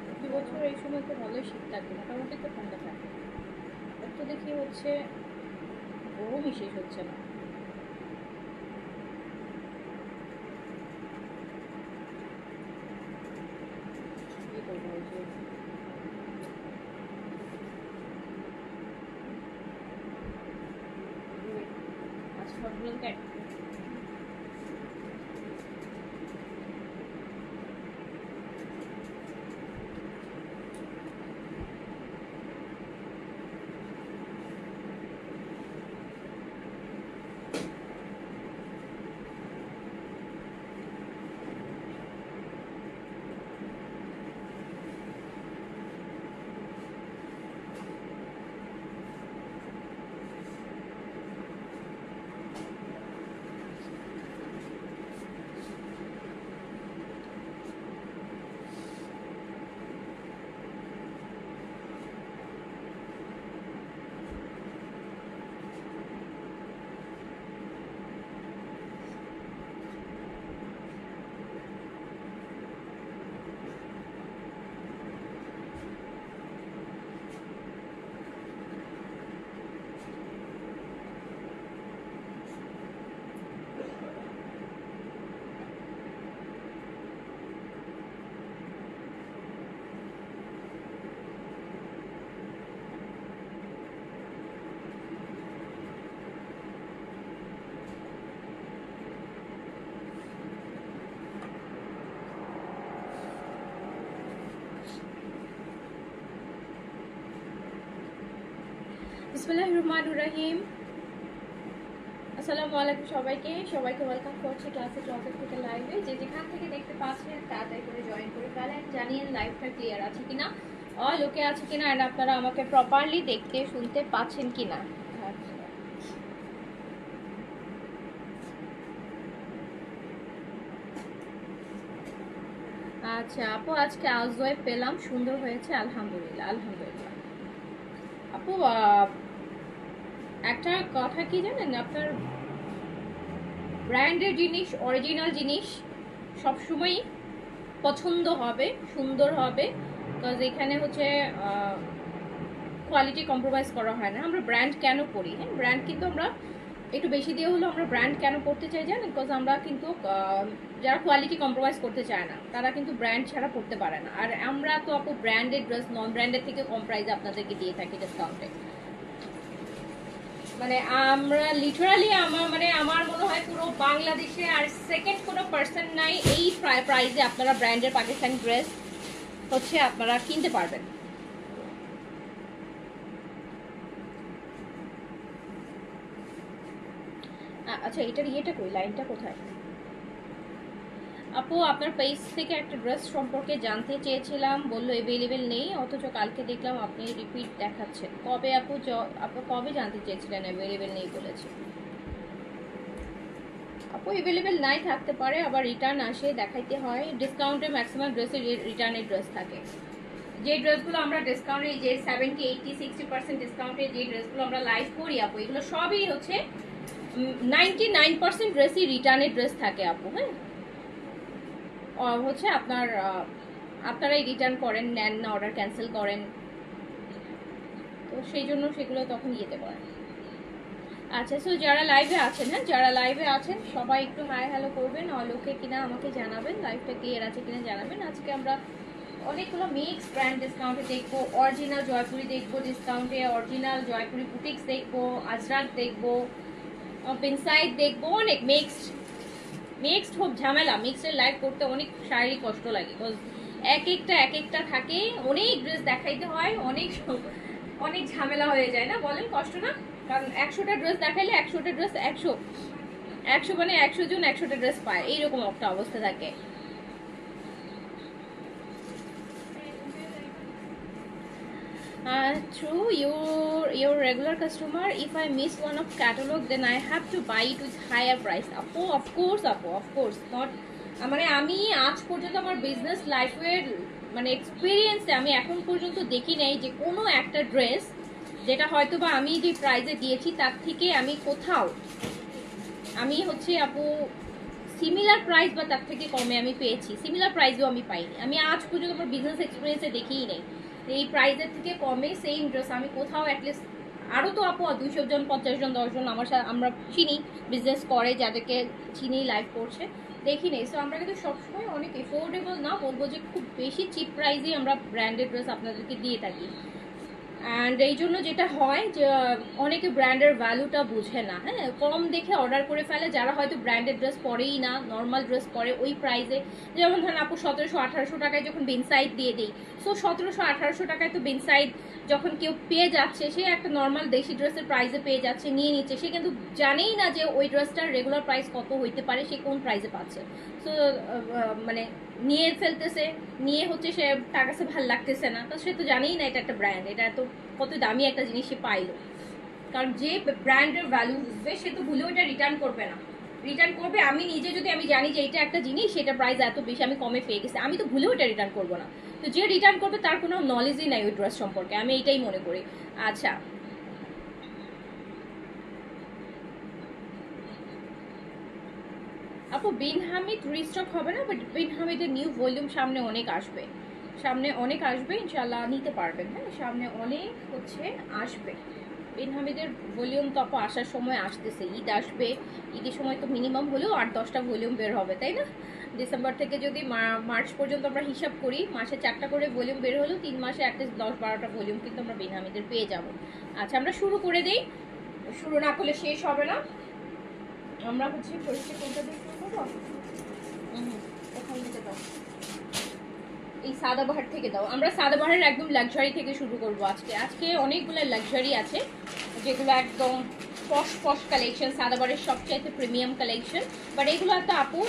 প্রতি বছর এই সময় তো ভালোই শীত থাকে, মোটামুটি তো ঠান্ডা থাকে। তো দেখি হচ্ছে গরমই শেষ হচ্ছে না। কি করবো, ওই যে আজকে বিসমিল্লাহির রহমানির রহিম। আসসালামু আলাইকুম সবাইকে ওয়েলকাম করছি ক্লাসে টপিক থেকে লাইভে। যে যেখান থেকে দেখতে পাচ্ছেন তাড়াতাড়ি করে জয়েন করে ফেলেন, জানিয়ে লাইভটা ক্লিয়ার আছে কিনা, অল ওকে আছে কিনা, আর আপনারা আমাকে প্রপারলি দেখতে শুনতে পাচ্ছেন কিনা। আচ্ছা আপু, আজকে হাউসওয়াইফ পেলাম, সুন্দর হয়েছে, আলহামদুলিল্লাহ আলহামদুলিল্লাহ। আপু একটা কথা কি জানেন, আপনার ব্র্যান্ডের জিনিস, অরিজিনাল জিনিস সবসময়ই পছন্দ হবে, সুন্দর হবে, বিকজ এখানে হচ্ছে কোয়ালিটি কম্প্রোমাইজ করা হয় না। আমরা ব্র্যান্ড কেন করি? হ্যাঁ, ব্র্যান্ড কিন্তু আমরা একটু বেশি দিয়ে হলেও আমরা ব্র্যান্ড কেন করতে চাই জানেন? বিকজ আমরা কিন্তু যারা কোয়ালিটি কম্প্রোমাইজ করতে চায় না তারা কিন্তু ব্র্যান্ড ছাড়া পড়তে পারে না। আর আমরা তো আপু ব্র্যান্ডেড ড্রেস নন ব্র্যান্ডের থেকে কম প্রাইসে আপনাদেরকে দিয়ে থাকি ডিসকাউন্টে। মানে আমরা লিটারালি আমার মনে হয় পুরো বাংলাদেশে আর সেকেন্ড কোনো পার্সন নাই এই প্রাইসে আপনারা ব্র্যান্ডের পাকিস্তানি ড্রেস হচ্ছে আপনারা কিনতে পারবেন। আচ্ছা এটার ইয়েটা কই, লাইনটা কোথায়? আপু আপনার পেজ থেকে একটা ড্রেস সম্পর্কে জানতে চেয়েছিলাম, বললো অ্যাভেলেবেল নেই, অথচ কালকে দেখলাম আপনি রিপিট দেখাচ্ছেন। কবে আপু আপু কবে জানতে চেয়েছিলেন অ্যাভেলেবেল নেই বলেছে? আপু অ্যাভেলেবেল নাই থাকতে পারে, আবার রিটার্ন আসে, দেখাইতে হয়। ডিসকাউন্টে ম্যাক্সিমাম ড্রেসে রিটার্নের ড্রেস থাকে। যে ড্রেসগুলো আমরা ডিসকাউন্টে, যে 70, 80, 60% ডিসকাউন্টে যে ড্রেসগুলো আমরা লাইভ করি আপু, এগুলো সবই হচ্ছে 99% ড্রেসই রিটার্নের ড্রেস থাকে আপু। হ্যাঁ, হচ্ছে আপনারাই রিটার্ন করেন, নেন না, অর্ডার ক্যান্সেল করেন, তো সেই জন্য সেগুলো তখন ইয়েতে করেন। আচ্ছা, সো যারা লাইভে আছেন, হ্যাঁ যারা লাইভে আছেন সবাই একটু হাই হ্যালো করবেন, অলোকে কিনা আমাকে জানাবেন, লাইভটা ক্লিয়ার আছে কিনা জানাবেন। আজকে আমরা অনেকগুলো মিক্স ব্র্যান্ড ডিসকাউন্টে দেখবো, অরিজিনাল জয়পুরি দেখবো ডিসকাউন্টে, অরিজিনাল জয়পুরি বুটিক্স দেখবো, আজরাক দেখবো, পিনসাইড দেখবো, অনেক মিক্সড খুব ঝামেলা। মিক্সডের লাইভ করতে অনেক শারীরিক কষ্ট লাগে, এক একটা থাকে, অনেক ড্রেস দেখাইতে হয়, অনেক ঝামেলা হয়ে যায় না, বলেন কষ্ট না? কারণ 100টা ড্রেস দেখাইলে 100টা ড্রেস 100 মানে 100 জন 100টা ড্রেস পায়, এইরকম একটা অবস্থা থাকে। True, you're regular customer. If I miss one of catalog, then I have to buy it with higher price. Apo, of course, not. মানে আমি আজ পর্যন্ত আমার বিজনেস লাইফের মানে এক্সপিরিয়েন্সে আমি এখন পর্যন্ত দেখি নাই যে কোনো একটা ড্রেস যেটা হয়তো বা আমি যে প্রাইসে দিয়েছি তার থেকে আমি কোথাও আমি হচ্ছে আপু সিমিলার প্রাইস বা তার থেকে কমে আমি পেয়েছি, সিমিলার প্রাইসও আমি পাইনি। আমি আজ পর্যন্ত আমার বিজনেস এক্সপিরিয়েন্সে দেখিই নেই এই প্রাইসের থেকে কমে সেম ড্রেস আমি কোথাও অ্যাটলিস্ট, আরও তো আপু 200 জন 50 জন 10 জন আমার সাথে আমরা চিনি বিজনেস করে, যাদেরকে চিনি লাইভ করছে, দেখি নেই। সো আমরা কিন্তু সবসময় অনেক এফোর্ডেবল না বলবো যে খুব বেশি চিপ প্রাইসেই আমরা ব্র্যান্ডেড ড্রেস আপনাদেরকে দিয়ে থাকি। অ্যান্ড এই জন্য যেটা হয় যে অনেকে ব্র্যান্ডের ভ্যালুটা বুঝে না, হ্যাঁ, কম দেখে অর্ডার করে ফেলে, যারা হয়তো ব্র্যান্ডেড ড্রেস পরেই না, নর্মাল ড্রেস পরে ওই প্রাইসে। যেমন ধরেন আপু 1700-1800 টাকায় যখন বেনসাইড দিয়ে দিই, সো 1700-1800 টাকায় তো বেনসাইড যখন কেউ পেয়ে যাচ্ছে, সে একটা নর্মাল দেশি ড্রেসের প্রাইসে পেয়ে যাচ্ছে, নিয়ে নিচ্ছে, সে কিন্তু জানেই না যে ওই ড্রেসটার রেগুলার প্রাইস কত হইতে পারে, সে কোন প্রাইসে পাচ্ছে। সো মানে নিয়ে ফেলতেছে, নিয়ে হচ্ছে সে তার কাছে ভালো লাগতেছে না, তো সে তো জানেই না এটা একটা ব্র্যান্ড, এটা এত কত দামি একটা জিনিস সে পাইলো। কারণ যে ব্র্যান্ডের ভ্যালু বুঝবে সে তো ভুলেও এটা রিটার্ন করবে না, রিটার্ন করবে। আমি নিজে যদি আমি জানি যে এটা একটা জিনিস, সেটা প্রাইস এত বেশি আমি কমে পেয়ে গেছি, আমি তো ভুলেও এটা রিটার্ন করবো না। তো যে রিটার্ন করবে তার কোনো নলেজই নাই ওই ড্রেস সম্পর্কে, আমি এটাই মনে করি। আচ্ছা, আপু বিন হামিদ রিস্টক হবে না, বাট বিন হামিদের নিউ ভলিউম সামনে অনেক আসবে, সামনে অনেক আসবে, ইনশাল্লাহ নিতে পারবেন। হ্যাঁ, সামনে অনেক হচ্ছে আসবে বিন হামিদের ভলিউম, তো আপু আসার সময় আসতেছে, ঈদ আসবে, ঈদের সময় তো মিনিমাম হলেও 8-10টা ভলিউম বের হবে, তাই না? ডিসেম্বর থেকে যদি মার্চ পর্যন্ত আমরা হিসাব করি, মাসে 4টা করে ভলিউম বের হলেও 3 মাসে অ্যাটলিস্ট 10-12টা ভলিউম কিন্তু আমরা বিন হামিদের পেয়ে যাব। আচ্ছা, আমরা শুরু করে দিই, শুরু না করলে শেষ হবে না। আমরা হচ্ছে কোনটা দিয়ে শুরু করবো? ওখান থেকে দাও, এই সাদাবাহার থেকে দাও। আমরা সাদাবাহারের একদম লাক্সারি থেকে শুরু করব আজকে। আজকে অনেকগুলো লাক্সারি আছে যেগুলো একদম পশ পশ কালেকশন, সাদাবাহারের সবচাইতে প্রিমিয়াম কালেকশন। বাট এগুলো একটা আপু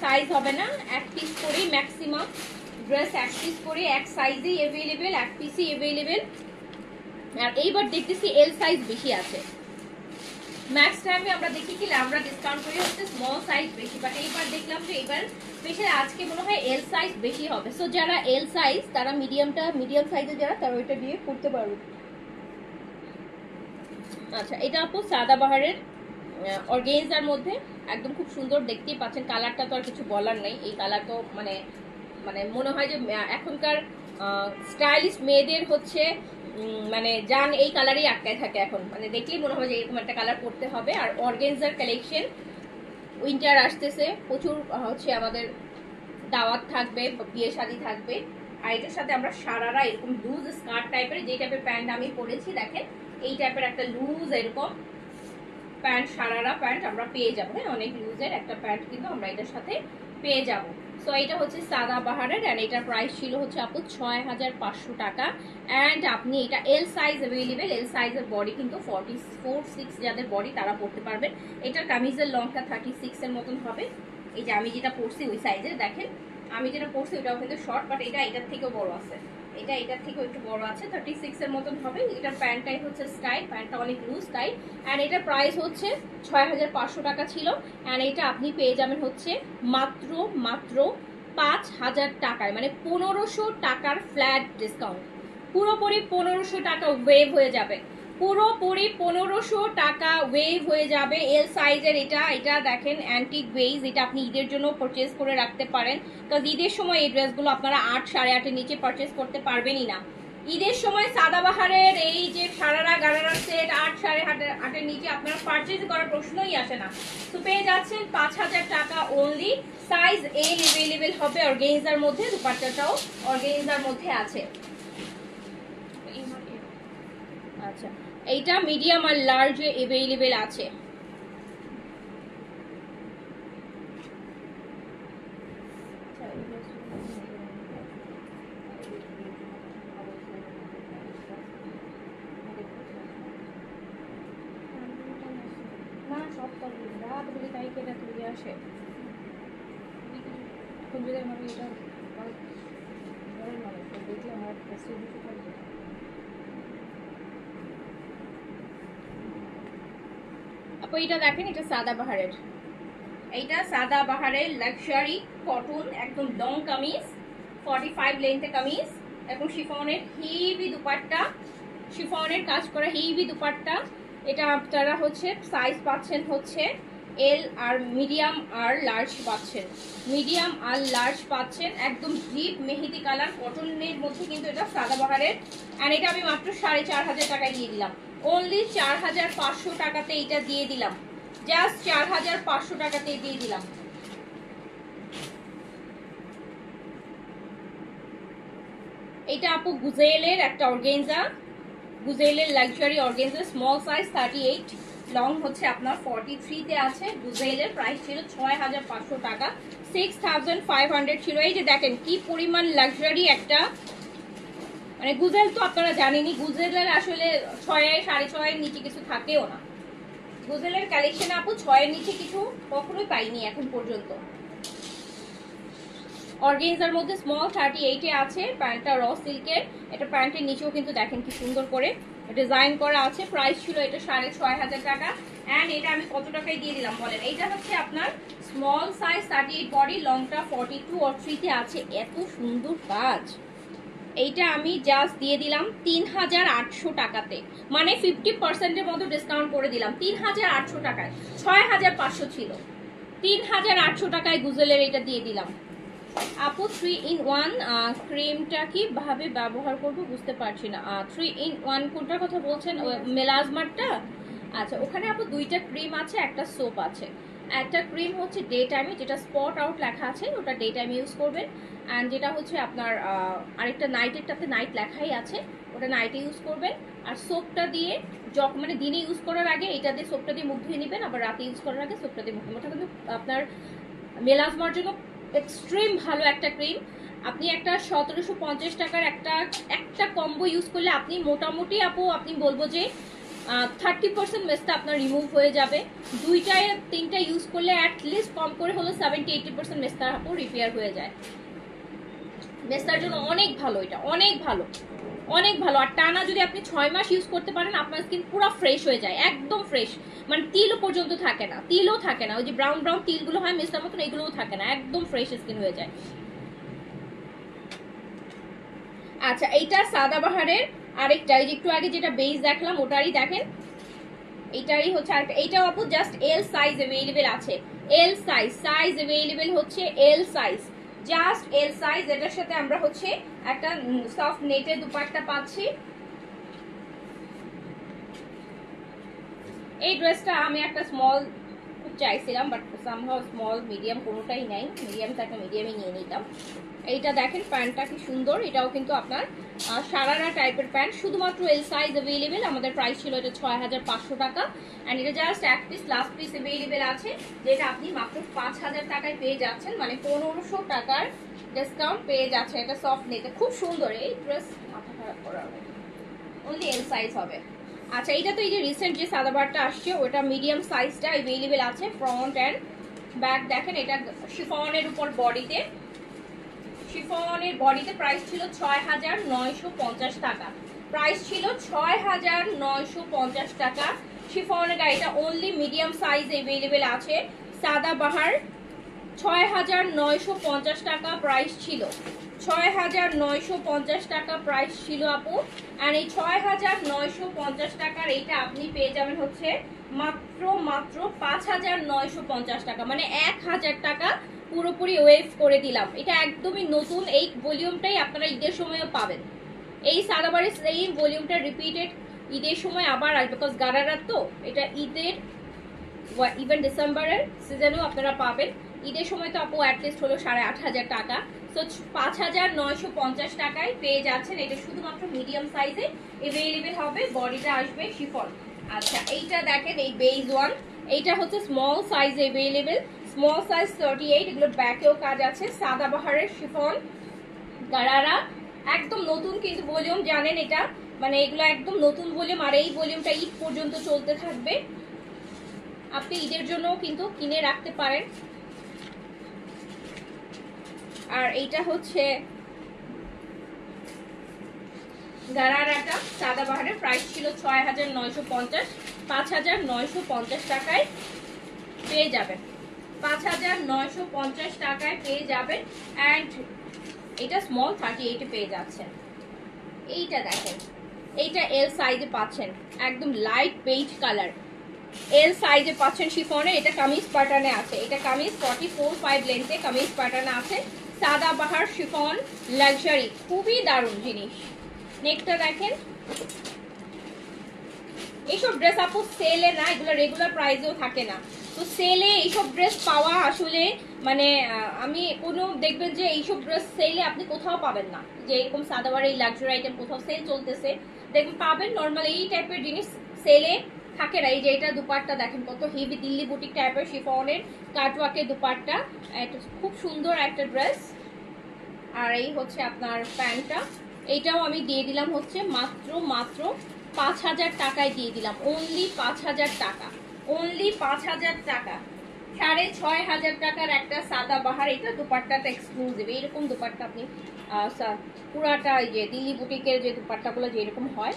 সাইজ হবে না, এক পিস করেই ম্যাক্সিমাম ড্রেস, এক পিস করে এক সাইজেই অ্যাভেলেবেল, এক পিসই অ্যাভেলেবেল। আর এইবার দেখতেছি এল সাইজ বেশি আছে, ম্যাক্স টাইমে আমরা দেখি কি আমরা ডিসকাউন্ট করি হচ্ছে স্মল সাইজ বেশি, বাট এইবার দেখলাম যে এবার স্পেশালি আজকে মনে হয় এল সাইজ বেশি হবে। সো যারা এল সাইজ তারা মিডিয়াম সাইজে যারা তারা ওইটা দিয়ে করতে পারবে। আচ্ছা, এটা আপু সাদাবাহারের অর্গেনজার মধ্যে একদম খুব সুন্দর, দেখতেই পাচ্ছেন কালারটা তো আর কিছু বলার নেই। এই কালার তো মানে মানে মনে হয় যে এখনকার স্টাইলিশ মেয়েদের হচ্ছে মানে জান এই কালারই আটকায় থাকে এখন, মানে দেখলেই মনে হয় যে এরকম একটা কালার পরতে হবে। আর অর্গেনজার কালেকশন, উইন্টার আসতেছে, প্রচুর হচ্ছে আমাদের দাওয়াত থাকবে, বিয়ে শাদী থাকবে। আর এটার সাথে আমরা সারারা এরকম লুজ স্কার্ট টাইপের, যে টাইপের প্যান্ট আমি পরেছি দেখেন, এই টাইপের একটা লুজ এরকম প্যান্ট, সারারা প্যান্ট আমরা পেয়ে যাবো। হ্যাঁ, অনেক লুজের একটা প্যান্ট কিন্তু আমরা এটার সাথে পেয়ে যাব। সো এটা হচ্ছে সাদাবাহারের, অ্যান্ড এটার প্রাইস ছিল হচ্ছে আপু 6500 টাকা। অ্যান্ড আপনি এটা এল সাইজ অ্যাভেলেবেল, এল সাইজের বডি কিন্তু 44-6 যাদের বডি তারা পরতে পারবেন। এটার কামিজের লংটা 36 এর মতন হবে। এই যে আমি যেটা পরছি ওই সাইজের, দেখেন আমি যেটা পরছি ওটাও কিন্তু শর্ট, বাট এটা এটার থেকেও বড় আছে, এটা এটার থেকেও একটু বড় আছে, 36 এর মতন হবে। এটার প্যান্টটাই হচ্ছে স্টাইল, প্যান্টটা অনেক লুজ স্টাইল। অ্যান্ড এটার প্রাইস হচ্ছে 6500 টাকা ছিল। অ্যান্ড এটা আপনি পেয়ে যাবেন হচ্ছে মাত্র 5000 টাকায়, মানে 1500 টাকার ফ্ল্যাট ডিসকাউন্ট, পুরোপুরি 1500 টাকা ওয়েভ হয়ে যাবে, পুরোপুরি 1500 টাকা ওয়েভ হয়ে যাবে। এল সাইজের এটা দেখেন অ্যান্টিক বেজ, এটা আপনি ঈদের জন্য পারচেজ করে রাখতে পারেন, কারণ ঈদের সময় এই ড্রেসগুলো আপনারা 8-8.5 নিচে পারচেজ করতে পারবেনই না। ঈদের সময় সাদাবাহারের এই যে সারারা গারারা সেট 8-8.5 নিচে আপনারা পারচেজ করার প্রশ্নই আসে না। তো পেয়ে যাচ্ছেন 5000 টাকা অনলি। সাইজ এল অ্যাভেলেবেল হবে অর্গেনজার মধ্যে, দুপাট্টাটাও অর্গেনজার মধ্যে আছে। আচ্ছা, এইটা মিডিয়াম আর লার্জ অ্যাভেলেবেল আছে। না সব রাত বলে তাই কেটা তুলে আসে, এখন যদি আমার এটা দেখলে আমার কাছে কিছু থাকবে। আপু এটা দেখেন, এটা সাদাবাহারের, এইটা সাদাবাহারের লাক্সারি কটন একদম লং কামিজ, 45 লেন্থের কামিজ, এখন শিফনের হেভি দুপাট্টা, শিফনের কাজ করা হেভি দুপাট্টা। এটা আপনারা হচ্ছে সাইজ পাচ্ছেন হচ্ছে এল আর মিডিয়াম আর লার্জ পাচ্ছেন, মিডিয়াম আর লার্জ পাচ্ছেন। একদম ডিপ মেহেদি কালার কটনের মধ্যে কিন্তু এটা সাদাবাহারের। আর এটা আমি মাত্র 4500 টাকায় দিয়ে দিলাম, অনলি 4500 টাকাতে এটা দিয়ে দিলাম, জাস্ট 4500 টাকাতে দিয়ে দিলাম। এটা আপু গুজেলের একটা অর্গেনজা, গুজেলের luxury organza, small size 38, long হচ্ছে আপনার 43 তে আছে। গুজেলের প্রাইস ছিল 6500 টাকা, 6500 ছিল। এই যে দেখেন কি পরিমাণ লাক্সারি একটা, মানে গুজেল তো আপনারা জানেনই, গুজেলের আসলে 6 6.5 এর নিচে কিছু থাকেও না। গুজেলের কালেকশন আপু 6 এর নিচে কিছু কখনোই পাইনি এখন পর্যন্ত। অর্গেনজার মধ্যে স্মল 38 এ আছে। প্যান্টটা র সিল্কের, এটা প্যান্টের নিচেও কিন্তু দেখেন কি সুন্দর করে ডিজাইন করা আছে। প্রাইস ছিল এটা 6500 টাকা। এন্ড এটা আমি কত টাকায় দিয়ে দিলাম বলেন? এটা হচ্ছে আপনার স্মল সাইজ 38 বডি, লংটা 42 or 3 তে আছে। এত সুন্দর কাজ, এইটা আমি জাস্ট দিয়ে দিলাম 3800 টাকাতে, মানে 50% এর মতো ডিসকাউন্ট করে দিলাম 3800 টাকায়। 6500 ছিল, 3800 টাকায় গুজেলের এটা দিয়ে দিলাম। আপু 3 in 1 ক্রিমটা কিভাবে ব্যবহার করব বুঝতে পারছি না। 3 in 1 কোনটার কথা বলছেন? মেলাজমারটা? আচ্ছা, ওখানে আপু দুইটা ক্রিম আছে, একটা সোপ আছে। একটা ক্রিম হচ্ছে ডে টাইমে, যেটা স্পট আউট লেখা আছে ওটা ডে টাইমে ইউজ করবেন। অ্যান্ড যেটা হচ্ছে আপনার আরেকটা নাইটেরটাতে নাইট লেখাই আছে, ওটা নাইটে ইউজ করবেন। আর সোপটা দিয়ে মানে দিনে ইউজ করার আগে এটা দিয়ে সোপটা দিয়ে মুখ ধুয়ে নেবেন, আবার রাতে ইউজ করার আগে সোপটা দিয়ে মুখ ধুয়ে। ওটা কিন্তু আপনার মেলাজমার জন্য এক্সট্রিম ভালো একটা ক্রিম। আপনি একটা 1750 টাকার একটা কম্বো ইউজ করলে আপনি মোটামুটি আপু আপনি বলবো যে 30% মেস্তা আপনার রিমুভ হয়ে যাবে। দুইটা তিনটা ইউজ করলে অ্যাটলিস্ট কম করে হলো 70-80% মেস্তা আপু রিপেয়ার হয়ে যায়। মেস্তার জন্য অনেক ভালো, এটা অনেক ভালো, অনেক ভালো। আর টানা যদি আপনি 6 মাস ইউজ করতে পারেন আপনার স্কিন পুরো ফ্রেশ হয়ে যায়, একদম ফ্রেশ, মানে তিলও পর্যন্ত থাকে না, তিলও থাকে না, ওই যে ব্রাউন ব্রাউন তিলগুলো হয় মেস্তার মতন, এগুলোও থাকে না, একদম ফ্রেশ স্কিন হয়ে যায়। আচ্ছা, এইটা সাদাবাহারের আরেকটা, এই যে একটু আগে যেটা বেস দেখলাম ওটারই দেখেন, এইটারই হচ্ছে আরেকটা। এইটাও আপু জাস্ট এল সাইজ অ্যাভেলেবেল আছে, এল সাইজ অ্যাভেলেবেল হচ্ছে L size, just L size. এটার সাথে আমরা হচ্ছে একটা সফট নেটের দুপাট্টা পাচ্ছি। এই ড্রেসটা আমি একটা স্মল খুব চাইছিলাম, বাট সামহাউ স্মল মিডিয়াম কোনোটাই নাই, মিডিয়াম থাকলে মিডিয়ামই নিয়ে নিতাম। এইটা দেখেন প্যান্টটা কি সুন্দর, এটাও কিন্তু আপনার সারারা টাইপের প্যান্ট, শুধুমাত্র এল সাইজ অ্যাভেলেবেল। আমাদের প্রাইস ছিল এটা 6500 টাকা। অ্যান্ড এটা জাস্ট এক পিস লাস্ট পিস অ্যাভেলেবেল আছে, যেটা আপনি মাত্র 5000 টাকায় পেয়ে যাচ্ছেন, মানে 1500 টাকার ডিসকাউন্ট পেয়ে যাচ্ছে। এটা সফট নেটে খুব সুন্দর, এই ড্রেস মাথা খারাপ করা হবে, অনলি এল সাইজ হবে। আচ্ছা, এইটা তো এই যে রিসেন্ট যে সাদাবারটা আসছে ওটা মিডিয়াম সাইজটা অ্যাভেলেবেল আছে। ফ্রন্ট অ্যান্ড ব্যাক দেখেন, এটা শিফনের উপর বডিতে, শিফনের বডিতে প্রাইস ছিল 6950 টাকা, প্রাইস ছিল 6950 টাকা শিফনের গাড়িটা। অনলি মিডিয়াম সাইজ অ্যাভেলেবেল আছে। সাদাবাহার 6950 টাকা প্রাইস ছিল, 6950 টাকা প্রাইস ছিল আপু। আর এই 6950 টাকার এইটা আপনি পেয়ে যাবেন হচ্ছে মাত্র 5950 টাকা, মানে 1000 টাকা পুরোপুরি ওয়েভ করে দিলাম। এটা একদমই নতুন, এই ভলিউমটাই আপনারা ঈদের সময়ও পাবেন। এই সাদাবারের সেম ভলিউমটা রিপিটেড ঈদের সময় আবার আসবে, বিকজ গারারার তো এটা ঈদের ইভেন ডিসেম্বরের সিজনেও আপনারা পাবেন। ঈদের সময় তো আপু অ্যাটলিস্ট হলো 8500 টাকা, তো 5950 টাকায় পেয়ে যাচ্ছেন। এটা শুধুমাত্র মিডিয়াম সাইজে অ্যাভেলেবেল হবে, বডিটা আসবে শিফন। আচ্ছা, এইটা দেখেন এই বেজ ওয়ান, এইটা হচ্ছে small size available, small size 38, এগুলোর ব্যাকেও কাজ আছে। সাদাবাহারের শিফন গারারা, একদম নতুন কিন্তু ভলিউম, জানেন এটা মানে এগুলো একদম নতুন ভলিউম। আর এই ভলিউমটা ঈদ পর্যন্ত চলতে থাকবে, আপনি ঈদের জন্য কিন্তু কিনে রাখতে পারেন। আর এইটা হচ্ছে গারারাটা সাদাবাহারের, প্রাইস ছিল 6950, 5950 টাকায় পেয়ে যাবেন, 5950 টাকায় পেয়ে যাবেন। অ্যান্ড এটা স্মল 38 পেয়ে যাচ্ছেন। এইটা দেখেন, এইটা এল সাইজে পাচ্ছেন, একদম লাইট পেইজ কালার, এল সাইজে পাচ্ছেন শিফনের। এটা কামিজ প্যাটার্নে আছে, এটা কামিজ 44-5 লেন্থে কামিজ প্যাটার্নে আছে। সাদাবাহার শিফন লাক্সারি, খুবই দারুণ জিনিস। নেকটা দেখেন। এইসব ড্রেস আপু সেলে না, এগুলো রেগুলার প্রাইসেও থাকে না। তো সেলে এইসব ড্রেস পাওয়া আসলে মানে আমি কোনো দেখবেন যে এইসব ড্রেস সেলে আপনি কোথাও পাবেন না, যে এরকম সাদাবার এই লাক্সারি আইটেম কোথাও সেল চলতেছে দেখবেন পাবেন। নর্মাল এই টাইপের জিনিস সেলে থাকে না। এই যে এটা দুপাট্টা দেখেন কত হেভি দিল্লি বুটিক টাইপের শিফনের কাটওয়ার্কের দুপাট্টা, এটা খুব সুন্দর একটা ড্রেস। আর এই হচ্ছে আপনার প্যান্টটা, এইটাও আমি দিয়ে দিলাম হচ্ছে মাত্র 5000 টাকায় দিয়ে দিলাম। অনলি 5000 টাকা, অনলি 5000 টাকা। 6500 টাকার একটা সাদাবাহার, এটা দুপাট্টাটা এক্সক্লুসিভ। এইরকম দুপাট্টা আপনি পুরাটা এই যে দিল্লি বুটিকের যে দুপাট্টাগুলো যেরকম হয়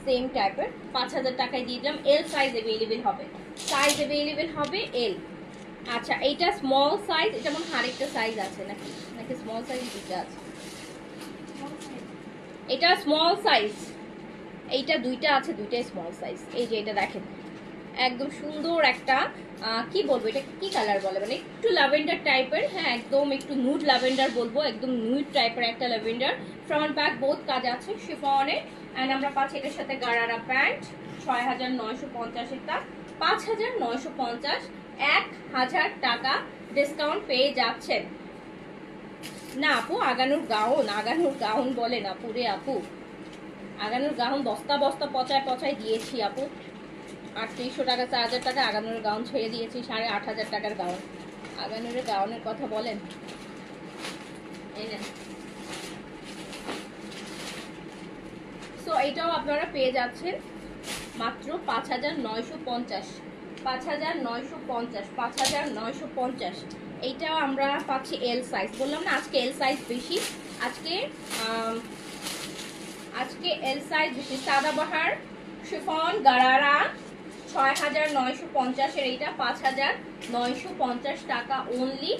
সেম টাইপের 5000 টাকায় দিয়ে দিলাম। এল সাইজ অ্যাভেলেবেল হবে, সাইজ অ্যাভেলেবেল হবে এল। আচ্ছা এইটা স্মল সাইজ, এটা মনে হয় আরেকটা সাইজ আছে নাকি, নাকি স্মল সাইজ দুটো আছে? এটা স্মল সাইজ, এইটা দুইটা আছে, দুইটাই স্মল সাইজ। এই যে এটা দেখেন একদম সুন্দর একটা কি বলবো, এটা কি কালার বলে, মানে একটু ল্যাভেন্ডার টাইপের, হ্যাঁ একদম একটু নুড ল্যাভেন্ডার বলবো, একদম নুড টাইপের একটা ল্যাভেন্ডার। ফ্রন্ট ব্যাক বোথ কাজ আছে শিফনে। অ্যান্ড আমরা পাচ্ছি এটার সাথে গারারা প্যান্ট। 6950 এটা 5950, 1000 টাকা ডিসকাউন্ট পেয়ে যাচ্ছেন। না আপু আগানোর গাউন বলে না পুরে আপু, আগানোর গাউন বস্তা বস্তা পচায় দিয়েছি আপু। 3800 টাকা 4000 টাকা আগানোর গাউন ছেড়ে দিয়েছি, 8500 টাকার গাউন। আগানোর গাউনের কথা বলেন। সো এটাও আপনারা পেয়ে যাচ্ছেন মাত্র 5950, 5950। এইটাও আমরা পাচ্ছি এল সাইজ। বললাম না আজকে এল সাইজ বেশি, আজকে এল সাইজ বেশি। সাদাবাহার শিফন গারারা 6950 এর, এইটা 5950 টাকা অনলি।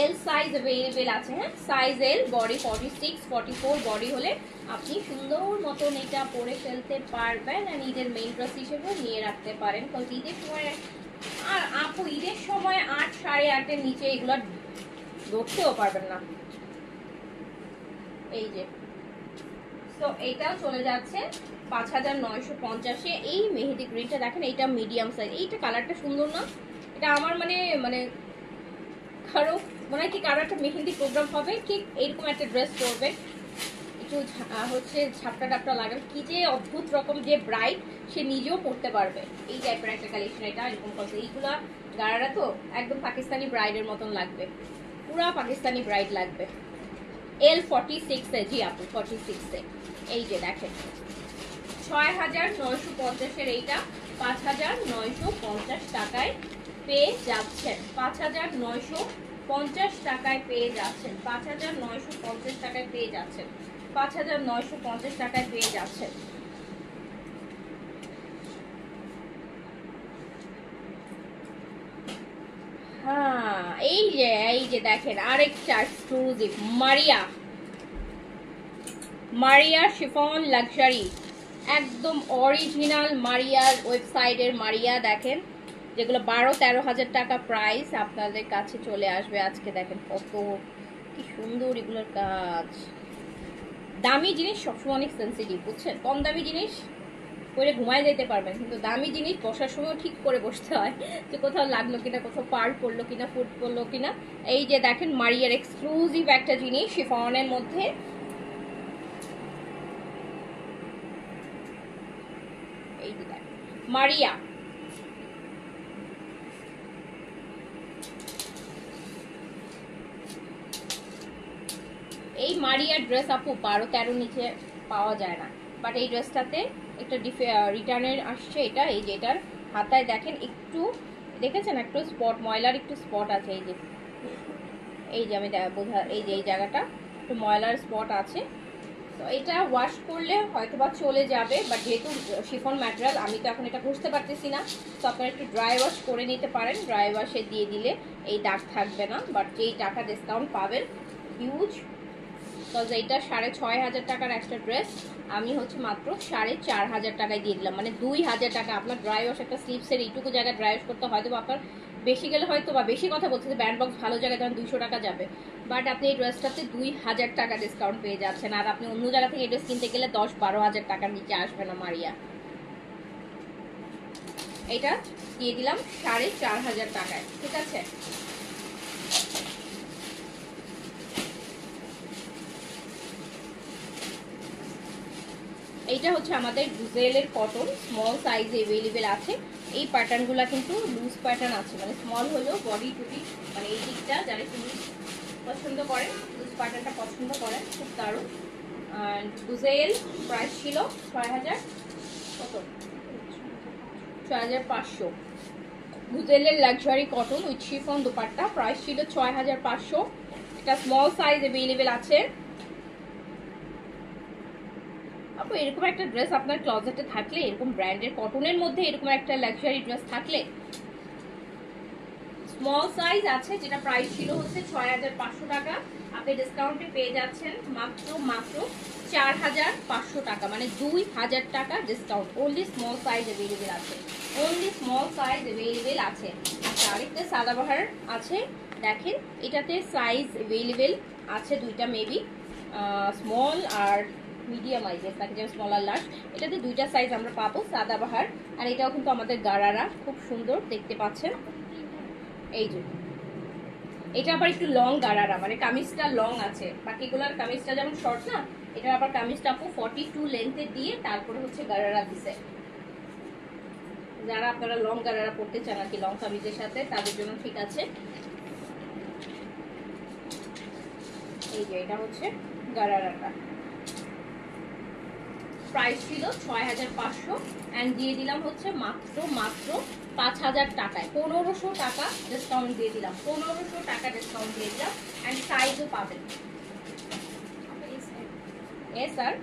এল সাইজ অ্যাভেলেবেল আছে, হ্যাঁ সাইজ এল, বডি 46 44 বডি হলে আপনি সুন্দর মতন এটা পরে ফেলতে পারবেন আর ঈদের মেইন ড্রেস হিসেবে নিয়ে রাখতে পারেন। কারণ ঈদের সময় আর আপু ঈদের সময় 8 8.5-এর নিচে এগুলো ধরতেও পারবেন না। এই যে তো এইটাও চলে যাচ্ছে 5950-এ। এই মেহেদি গ্রিনটা দেখেন, এইটা মিডিয়াম সাইজ, এইটা কালারটা সুন্দর না? এটা আমার মানে কারো মনে হয় কি কারো একটা মেহেদি প্রোগ্রাম হবে, ঠিক এইরকম একটা ড্রেস পরবে, একটু হচ্ছে ঝাপটা টাপটা লাগাবে, কি যে অদ্ভুত রকম যে ব্রাইট, সে নিজেও পরতে পারবে এই টাইপের একটা কালেকশন। এটা এরকম করছে, এইগুলা গাড়ারা তো একদম পাকিস্তানি ব্রাইডের মতন লাগবে, পুরা পাকিস্তানি ব্রাইড লাগবে। এল 46-এ, জি আপু 46-এ। এই যে দেখেন 6950-এর, এইটা 5950 টাকায় পেয়ে যাচ্ছেন, 5950 টাকায় পেয়ে যাচ্ছেন, 5950 টাকায় পেয়ে যাচ্ছেন, 5950 টাকায় পেয়ে যাচ্ছেন। হ্যাঁ এই যে দেখেন আরেকটা এক্সক্লুসিভ মারিয়া শিফন লাক্সারি, একদম অরিজিনাল মারিয়ার ওয়েবসাইটের মারিয়া দেখেন, যেগুলো 12-13 হাজার টাকা প্রাইস আপনাদের কাছে চলে আসবে আজকে। দেখেন কত কি সুন্দর এগুলোর কাজ। দামি জিনিস সবসময় অনেক সেন্সিটিভ, বুঝছেন? কম দামি জিনিস পরে ঘুমায় যেতে পারবেন, কিন্তু দামি জিনিস বসার সময় ঠিক করে বসতে হয়, যে কোথাও লাগলো কিনা, কোথাও পার পড়লো কিনা, ফুট পড়লো কিনা। এই যে দেখেন মারিয়ার এক্সক্লুসিভ একটা জিনিস শিফনের মধ্যে, এই যে দেখেন মারিয়া। এই মারিয়ার ড্রেস আপু 12-13 নিচে পাওয়া যায় না, বাট এই ড্রেসটাতে একটা রিটার্নের আসছে এটা। এই যে এটার হাতায় দেখেন একটু দেখেছেন একটু স্পট, ময়লার একটু স্পট আছে, এই যে আমি বোঝা, এই যে এই জায়গাটা একটু ময়লার স্পট আছে। তো এটা ওয়াশ করলে হয়তো বা চলে যাবে, বাট যেহেতু শিফন ম্যাটেরিয়াল আমি তো এখন এটা বুঝতে পারতেছি না, তো আপনারা একটু ড্রাই ওয়াশ করে নিতে পারেন। ড্রাই ওয়াশে দিয়ে দিলে এই দাগ থাকবে না, বাট যেই টাকা ডিসকাউন্ট পাবেন হিউজ, বিকজ এইটা 6500 টাকার একটা ড্রেস আমি হচ্ছে মাত্র 4500 টাকায় দিয়ে দিলাম, মানে 2000 টাকা। আপনার ড্রাই ওয়াশ একটা স্লিপসের এইটুকু জায়গায় ড্রাই ওয়াশ করতে হয়তো আপনার বেশি গেলে হয়তো বা বেশি কথা বলছে যে ব্যান্ড বক্স ভালো জায়গায় তখন 200 টাকা যাবে, বাট আপনি এই ড্রেসটাতে 2000 টাকা ডিসকাউন্ট পেয়ে যাচ্ছেন। আর আপনি অন্য জায়গা থেকে এই ড্রেস কিনতে গেলে 10-12 হাজার টাকার নিচে আসবে না মারিয়া। এটা দিয়ে দিলাম 4500 টাকায়, ঠিক আছে। এইটা হচ্ছে আমাদের গুজেলের কটন, স্মল সাইজে অ্যাভেলেবেল আছে। এই প্যাটার্নগুলো কিন্তু লুজ প্যাটার্ন আছে, মানে স্মল হলেও বডি টুটি, মানে এই দিকটা যারা একটু লুজ পছন্দ করেন, লুজ প্যাটার্নটা পছন্দ করেন, খুব দারুণ। গুজেল প্রাইস ছিল 6000 কত 6500। গুজেলের luxury cotton with chiffon dupatta, price ছিল 6500। এটা স্মল সাইজ অ্যাভেলেবেল আছে। আপু এরকম একটা ড্রেস আপনার ক্লজেটে থাকলে, এরকম ব্র্যান্ডের কটনের মধ্যে এরকম একটা লাক্সারি ড্রেস থাকলে, স্মল সাইজ আছে যেটা প্রাইস ছিল হচ্ছে 6500 টাকা, আপনি ডিসকাউন্টে পেয়ে যাচ্ছেন মাত্র 4500 টাকা, মানে 2000 টাকা discount. Only small size available আছে, ওনলি স্মল সাইজ অ্যাভেলেবেল আছে। আচ্ছা, আরেকটা সাদাবাহার আছে, দেখেন এটাতে সাইজ অ্যাভেলেবেল আছে দুইটা, মেবি স্মল আর মিডিয়াম আইজের থাকে, যেমন স্মল আর লার্জ, এটাতে দুইটা সাইজ আমরা পাবো সাদাবাহার। আর এটাও কিন্তু আমাদের গারারা খুব সুন্দর দেখতে পাচ্ছেন, এই যে এটা আবার একটু লং গারারা, মানে কামিজটা লং আছে, বাকিগুলোর কামিজটা যেমন শর্ট না, এটা আবার কামিজটা আপু 42 লেন্থে দিয়ে তারপরে হচ্ছে গারারা দিছে। যারা আপনারা লং গারারা পড়তে চান আর কি লং কামিজের সাথে, তাদের জন্য ঠিক আছে। এই যে এটা হচ্ছে গারারাটা, প্রাইস ছিল 6500 এন্ড দিয়ে দিলাম হচ্ছে মাত্র 5000 টাকায়, 1500 টাকা ডিসকাউন্ট দিয়ে দিলাম, 1500 টাকা ডিসকাউন্ট দিয়ে দিলাম। এন্ড সাইজও পাবেন এস আর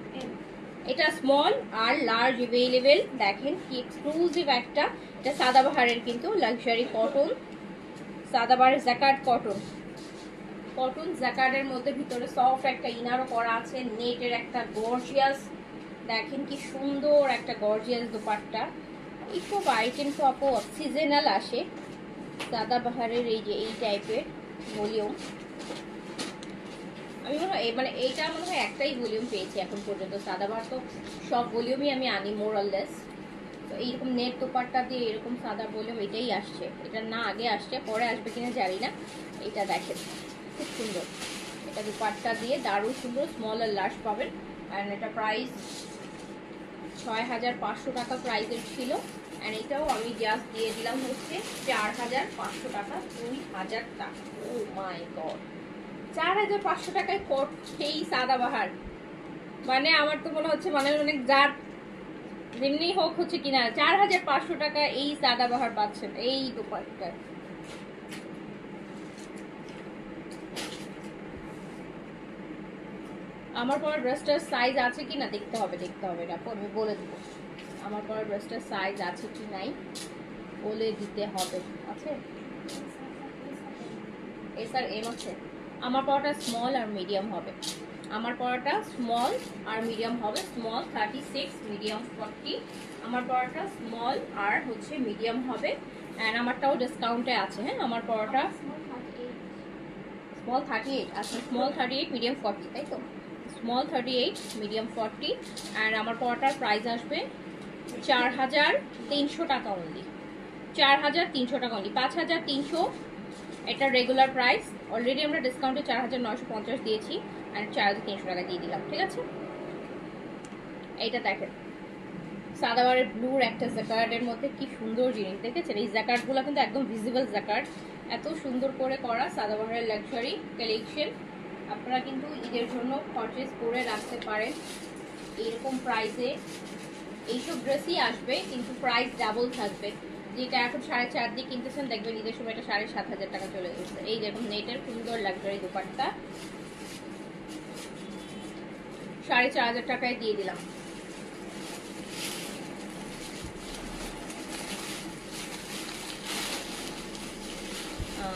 এটা স্মল আর লার্জ অ্যাভেলেবেল। দেখেন কি এক্সক্লুসিভ একটা, এটা সাদাবাহারের কিন্তু luxury cotton, Sadabahar jacquard cotton, cotton জ্যাকার্ডের মধ্যে ভিতরে সফট একটা ইনারও করা আছে, নেটের একটা গর্জিয়াস, দেখেন কি সুন্দর একটা গর্জিয়াস দোপাট্টা। এইসব আইটেম তো আপু সিজনাল আসে সাদাবাহারের, এই যে এই টাইপের ভলিউম, আমি মনে হয় মানে এইটা মনে হয় একটাই ভলিউম পেয়েছি এখন পর্যন্ত। সাদাবাহার তো সব ভলিউমই আমি আনি মোর অর লেস, তো এইরকম নেট দোপাট্টা দিয়ে এরকম সাদা ভলিউম এটাই আসছে, এটা না আগে আসছে পরে আসবে কিনা জানি না। এটা দেখেন খুব সুন্দর, এটা দোপাট্টা দিয়ে দারুণ সুন্দর, স্মল আর লার্জ পাবেন। আর এটা প্রাইস 6500 টাকা প্রাইসের ছিল, আর এটাও আমি জাস্ট দিয়ে দিলাম হচ্ছে 4500 টাকা, 2000 টাকা। ও মাই গড, 4500 টাকায় কোট এই সাদাবাহার, মানে আমার তো মনে হচ্ছে মানে অনেক যার যেমনি হোক হচ্ছে কিনা 4500 টাকা এই সাদাবাহার পাচ্ছেন এই দোপাট্টা। আমার পর ড্রেসটার সাইজ আছে কিনা দেখতে হবে, এটা আমি বলে দেবো। আমার পর ড্রেসটার সাইজ আছে কি নাই বলে দিতে হবে। আছে এস আর এম আছে। আমার পরটা স্মল আর মিডিয়াম হবে, আমার পরটা স্মল আর মিডিয়াম হবে, স্মল 36, মিডিয়াম 40। আমার পরটা স্মল আর হচ্ছে মিডিয়াম হবে, অ্যান্ড আমারটাও ডিসকাউন্টে আছে। হ্যাঁ, আমার পরটা স্মল 38, আচ্ছা স্মল 38, মিডিয়াম 40, তাই তো? স্মল 38, মিডিয়াম 40, অ্যান্ড আমার পরটার প্রাইস আসবে 4300 টাকা অনলি, 4300 টাকা অনলি, 5300 এটা রেগুলার প্রাইস। অলরেডি আমরা ডিসকাউন্টে 4950 দিয়েছি, আর 4300 টাকা দিয়ে দিলাম, ঠিক আছে। এইটা দেখেন সাদাবারের ব্লুর একটা জ্যাকার্ডের মধ্যে কি সুন্দর জিনিস দেখেছেন। এই জ্যাকার্ডগুলো কিন্তু একদম ভিজিবল জ্যাকার্ড, এত সুন্দর করে করা সাদাবাহারের লাক্সারি কালেকশন। আপনারা কিন্তু ঈদের জন্য পারচেজ করে রাখতে পারেন এরকম প্রাইসে। এইসব ড্রেসই আসবে কিন্তু প্রাইস ডাবল থাকবে, যেটা এখন 4.5 দিয়ে কিনতেছেন দেখবেন ঈদের সময় এটা 7500 টাকা চলে গেছে। এই যেরকম নেটের সুন্দর লাক্সারি দোপাট্টা 4500 টাকায় দিয়ে দিলাম।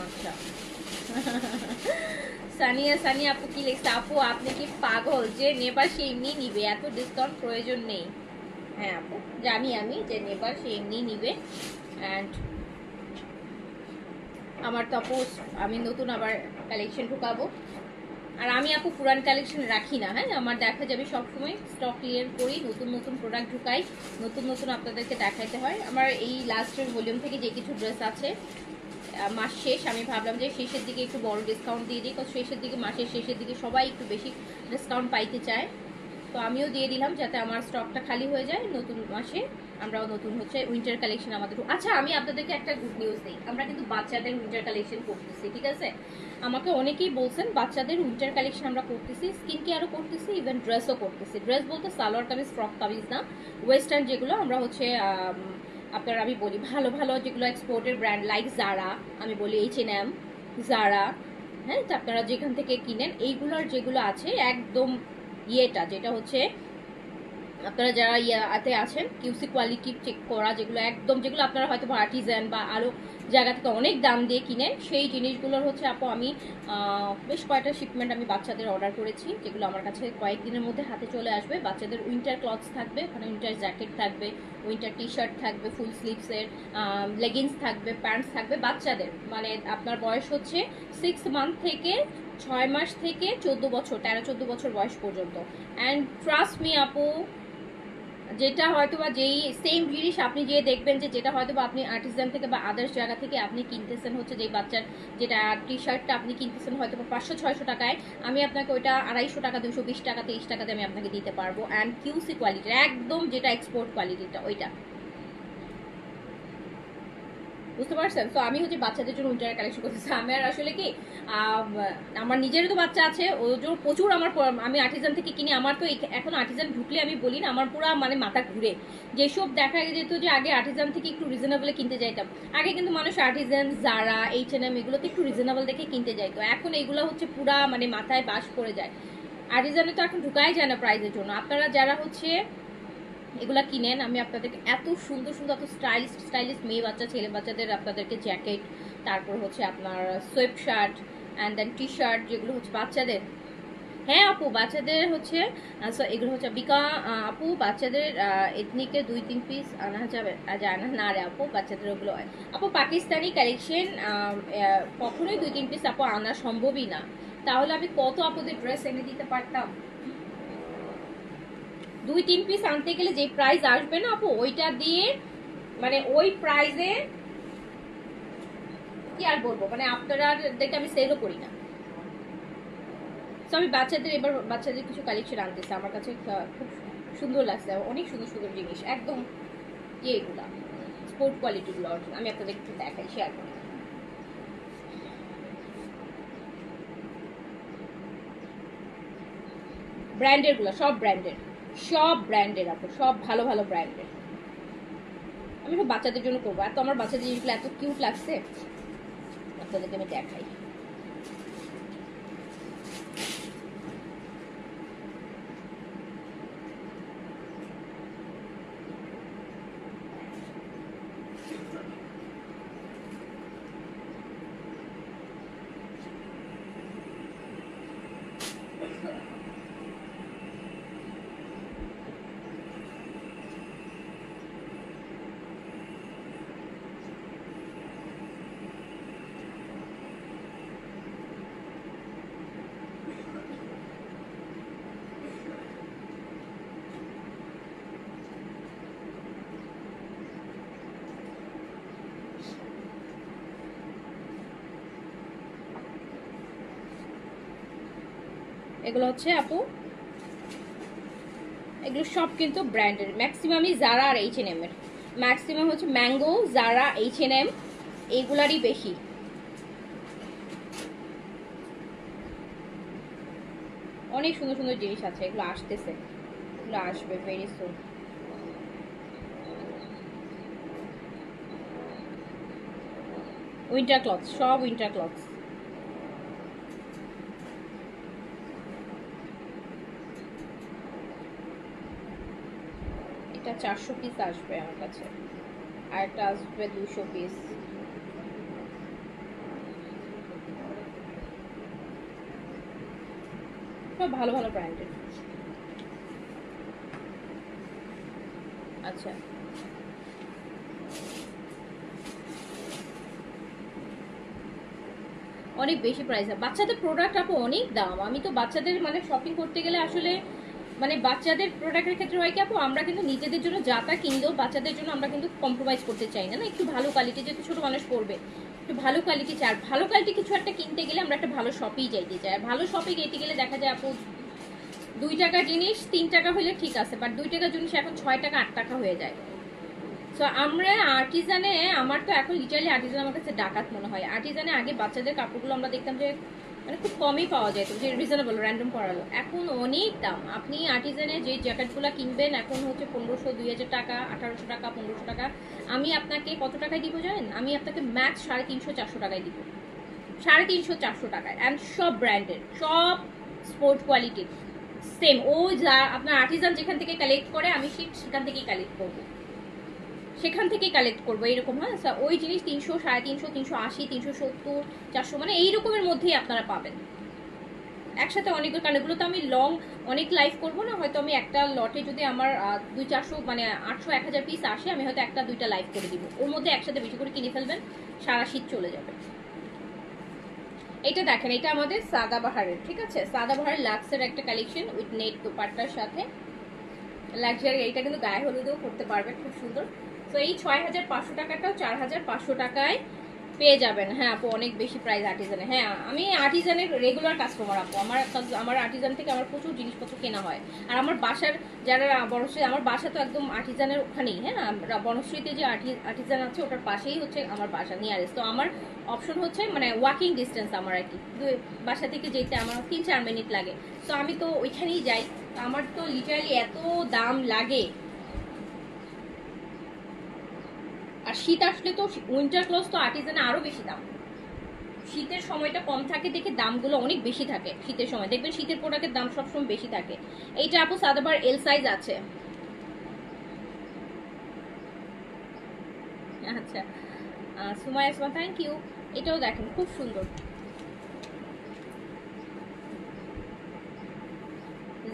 আচ্ছা সানিয়া সানিয়া আপু কি লিখছে? আপু আপনি কি পাগল? যে নেবার সে এমনি নিবে, এত ডিসকাউন্ট প্রয়োজন নেই। হ্যাঁ আপু জানি আমি যে নেবার সে এমনি নিবে। অ্যান্ড আমার তো আপু আমি নতুন আবার কালেকশন ঢুকাবো। আর আমি আপু পুরান কালেকশন রাখি না। হ্যাঁ আমার দেখা যাবে সবসময় স্টক ক্লিয়ার করি, নতুন নতুন প্রোডাক্ট ঢুকাই, নতুন নতুন আপনাদেরকে দেখাইতে হয়। আমার এই লাস্টের ভলিউম থেকে যে কিছু ড্রেস আছে, মাস শেষ আমি ভাবলাম যে শেষের দিকে একটু বড় ডিসকাউন্ট দিয়ে দিই, কারণ শেষের দিকে, মাসের শেষের দিকে সবাই একটু বেশি ডিসকাউন্ট পাইতে চায়। তো আমিও দিয়ে দিলাম যাতে আমার স্টকটা খালি হয়ে যায়। নতুন মাসে আমরাও নতুন হচ্ছে উইন্টার কালেকশন আমাদের। আচ্ছা আমি আপনাদেরকে একটা গুড নিউজ দিই, আমরা কিন্তু বাচ্চাদের উইন্টার কালেকশন করতেছি, ঠিক আছে? আমাকে অনেকেই বলছেন বাচ্চাদের উইন্টার কালেকশন আমরা করতেছি, স্কিন কেয়ারও করতেছি, ইভেন ড্রেসও করতেছি। ড্রেস বলতে সালোয়ার কামিজ, ফ্রক কামিজ না, ওয়েস্টার্ন যেগুলো আমরা হচ্ছে আপনার আমি বলি ভালো ভালো যেগুলো এক্সপোর্টের ব্র্যান্ড লাইক জারা, আমি বলি H&M, জারা, হ্যাঁ আপনারা যেখান থেকে কিনেন এইগুলোর যেগুলো আছে একদম ইয়েটা যেটা হচ্ছে আপনারা যারা ইয়াতে আছেন কিউসি কোয়ালিটি চেক করা, যেগুলো একদম যেগুলো আপনারা হয়তো আর্টিজান বা আরো জায়গা থেকে অনেক দাম দিয়ে কিনেন, সেই জিনিসগুলোর হচ্ছে আপু আমি বেশ কয়েকটা শিপমেন্ট আমি বাচ্চাদের অর্ডার করেছি, যেগুলো আমার কাছে কয়েকদিনের মধ্যে হাতে চলে আসবে। বাচ্চাদের উইন্টার ক্লথস থাকবে, ওখানে উইন্টার জ্যাকেট থাকবে, উইন্টার টি শার্ট থাকবে, ফুল স্লিভসের লেগিংস থাকবে, প্যান্টস থাকবে বাচ্চাদের। মানে আপনার বয়স হচ্ছে 6 মান্থ থেকে 6 মাস থেকে 14 বছর, 13-14 বছর বয়স পর্যন্ত। অ্যান্ড ট্রাস্ট মি আপু, যেটা হয়তো বা যেই সেম জিনিস আপনি যে দেখবেন যে যেটা হয়তো বা আপনি আর্টিজান থেকে বা আদার্স জায়গা থেকে আপনি কিনতেছেন হচ্ছে যেই বাচ্চার যেটা টি শার্টটা আপনি কিনতেছেন হয়তো বা 500-600 টাকায়, আমি আপনাকে ওইটা 250 টাকা, 220 টাকা, 23 টাকাতে আমি আপনাকে দিতে পারবো। অ্যান্ড কিউসি কোয়ালিটির একদম যেটা এক্সপোর্ট কোয়ালিটিটা ওইটা, বুঝতে পারছেন? তো আমি হচ্ছে বাচ্চাদের জন্য উইন্টার কালেকশন করতেছি। আমি আর আসলে কি আমার নিজেরও তো বাচ্চা আছে, ও যে প্রচুর আমার আমি আর্টিজান থেকে কিনি। আমার তো এখন আর্টিজান ঢুকলে আমি বলি না আমার পুরো মানে মাথা ঘুরে। যেসব দেখা যেত যে আগে আর্টিজান থেকে একটু রিজনেবলে কিনতে যাইতাম, আগে কিন্তু মানুষ আর্টিজান, জারা, H&M এগুলোতে একটু রিজনেবল দেখে কিনতে যাইতো। এখন এইগুলো হচ্ছে পুরা মানে মাথায় বাস করে যায়। আর্টিজানে তো এখন ঢুকাই যায় না প্রাইজের জন্য। আপনারা যারা হচ্ছে এগুলা কিনেন, আমি আপনাদেরকে এত সুন্দর সুন্দর এত স্টাইলিশ স্টাইলিশ মেয়ে বাচ্চা ছেলে বাচ্চাদের আপনাদেরকে জ্যাকেট, তারপর হচ্ছে আপনার sweatshirt and then T shirt যেগুলো হচ্ছে বাচ্চাদের। হ্যাঁ আপু বাচ্চাদের হচ্ছে এগুলো হচ্ছে বিকা আপু বাচ্চাদের এথনিকের 2-3 পিস আনা যাবে, যায় না রে আপু, বাচ্চাদের ওগুলো আপু পাকিস্তানি কালেকশন কখনোই 2-3 পিস আপু আনা সম্ভবই না। তাহলে আমি কত আপুদের ড্রেস এনে দিতে পারতাম। 2-3 পিস আনতে গেলে যে প্রাইস আসবে না আপু, ওইটা দিয়ে মানে ওই প্রাইসে কি আর বলবো, মানে আপনাদেরকে আমি সেলও করি না। তো আমি বাচ্চাদের এবার বাচ্চাদের কিছু কালেকশন আনতেছি, আমার কাছে খুব সুন্দর লাগছে, অনেক সুন্দর সুন্দর জিনিস একদম এগুলা স্পোর্ট কোয়ালিটিগুলো আমি আপনাদের একটু দেখাই, শেয়ার করি। ব্র্যান্ডের গুলো সব ব্র্যান্ডের আপু, সব ভালো ভালো ব্র্যান্ডের। আমি সব বাচ্চাদের জন্য করবো, এত আমার বাচ্চাদের জিনিসগুলো এত কিউট লাগছে, আপনাদেরকে আমি দেখাই। এগুলো হচ্ছে আপু, এগুলো সব কিন্তু ব্র্যান্ডের, ম্যাক্সিমামই জারা আর H&M এর, ম্যাক্সিমাম হচ্ছে ম্যাঙ্গো, জারা, H&M এইগুলারই বেশি। অনেক সুন্দর সুন্দর জিনিস আছে, এগুলো আসতেছে, এগুলো আসবে ভেরি সুন। উইন্টার ক্লথ, সব উইন্টার ক্লথ। এটা 400 পিস আসবে আমার কাছে, আর একটা আসবে 200 পিস। সব ভালো ভালো ব্র্যান্ডের। আচ্ছা অনেক বেশি প্রাইস। বাচ্চাদের প্রোডাক্ট আপু অনেক দাম। আমি তো বাচ্চাদের মানে শপিং করতে গেলে আসলে মানে বাচ্চাদের প্রোডাক্টের ক্ষেত্রে হয় কি আপু, আমরা কিন্তু নিজেদের জন্য যা তা কিনলেও বাচ্চাদের জন্য আমরা কিন্তু কম্প্রোমাইজ করতে চাই না, না একটু ভালো কোয়ালিটি, যেহেতু ছোট মানুষ পড়বে একটু ভালো কোয়ালিটি চাই। আর ভালো কোয়ালিটি কিছু একটা কিনতে গেলে আমরা একটা ভালো শপেই যাইতে চাই। আর ভালো শপে যেতে গেলে দেখা যায় আপু 2 টাকার জিনিস 3 টাকা হলে ঠিক আছে, বাট 2 টাকার জিনিস এখন 6 টাকা 8 টাকা হয়ে যায়। সো আমরা আর্টিজানে, আমার তো এখন লিটারালি আর্টিজান আমার কাছে ডাকাত মনে হয়। আর্টিজানে আগে বাচ্চাদের কাপড়গুলো আমরা দেখতাম যে মানে খুব কমই পাওয়া যেত, যে রিজনেবল র্যান্ডম পড়ালো। এখন অনেক দাম। আপনি আর্টিজানে যে জ্যাকেটগুলো কিনবেন এখন হচ্ছে 1500, 2000 টাকা, 1800 টাকা, 1500 টাকা। আমি আপনাকে কত টাকায় দিব জানেন? আমি আপনাকে ম্যাক্স 350, 400 টাকায় দিব। 350, 400 টাকায়। অ্যান্ড সব ব্র্যান্ডের, সব স্পোর্ট কোয়ালিটির সেম। ও যা আপনার আর্টিজান যেখান থেকে কালেক্ট করে আমি সেখান থেকেই কালেক্ট করবো, সেখান থেকেই কালেক্ট করবো এরকম। হ্যাঁ, ওই জিনিস 300, 350, 380, 370, 400 মানে এই রকমের মধ্যেই আপনারা পাবেন। একসাথে অনেকগুলো, কারণ এগুলো তো আমি লং অনেক লাইভ করবো না, হয়তো আমি একটা লটে যদি আমার 200-400 মানে 800, 1000 পিস আসে, আমি হয়তো 1-2টা লাইভ করে দিব। ওর মধ্যে একসাথে বেশি করে কিনে ফেলবেন, সারা শীত চলে যাবে। এটা দেখেন, এটা আমাদের সাদাবাহারের, ঠিক আছে, সাদাবাহারের লাক্সের একটা কালেকশন উইথ নেট দোপাট্টার সাথে লাক্সারি। এইটা কিন্তু গায়ে হলুদেও করতে পারবেন, খুব সুন্দর। তো এই 6500 টাকাটাও 4500 টাকায় পেয়ে যাবেন। হ্যাঁ আপু অনেক বেশি প্রাইস আর্টিজানে। হ্যাঁ আমি আর্টিজানের রেগুলার কাস্টমার আপু। আমার আর্টিজান থেকে আমার প্রচুর জিনিসপত্র কেনা হয়। আর আমার বাসার যারা বনশ্রী, আমার বাসা তো একদম আর্টিজানের ওখানেই। হ্যাঁ, বনশ্রীতে যে আর্টিজান আছে ওটার পাশেই হচ্ছে আমার বাসা নিয়ারেস্ট। তো আমার অপশন হচ্ছে মানে ওয়াকিং ডিস্টেন্স আমার আর কি, বাসা থেকে যেতে আমার 3-4 মিনিট লাগে। তো আমি তো ওইখানেই যাই। আমার তো লিটারালি এত দাম লাগে। আর শীত আসলে তো উইন্টার ক্লথ তো আর্টিজানে আরো বেশি দাম। শীতের সময়টা কম থাকে দেখে দামগুলো অনেক বেশি থাকে। শীতের সময় দেখবেন শীতের প্রোডাক্টের দাম সবসময় বেশি থাকে। এইটা আপু সাদাবার এল সাইজ আছে। আচ্ছা সুমাইয়া ইসমা, থ্যাংক ইউ। এটাও দেখেন খুব সুন্দর,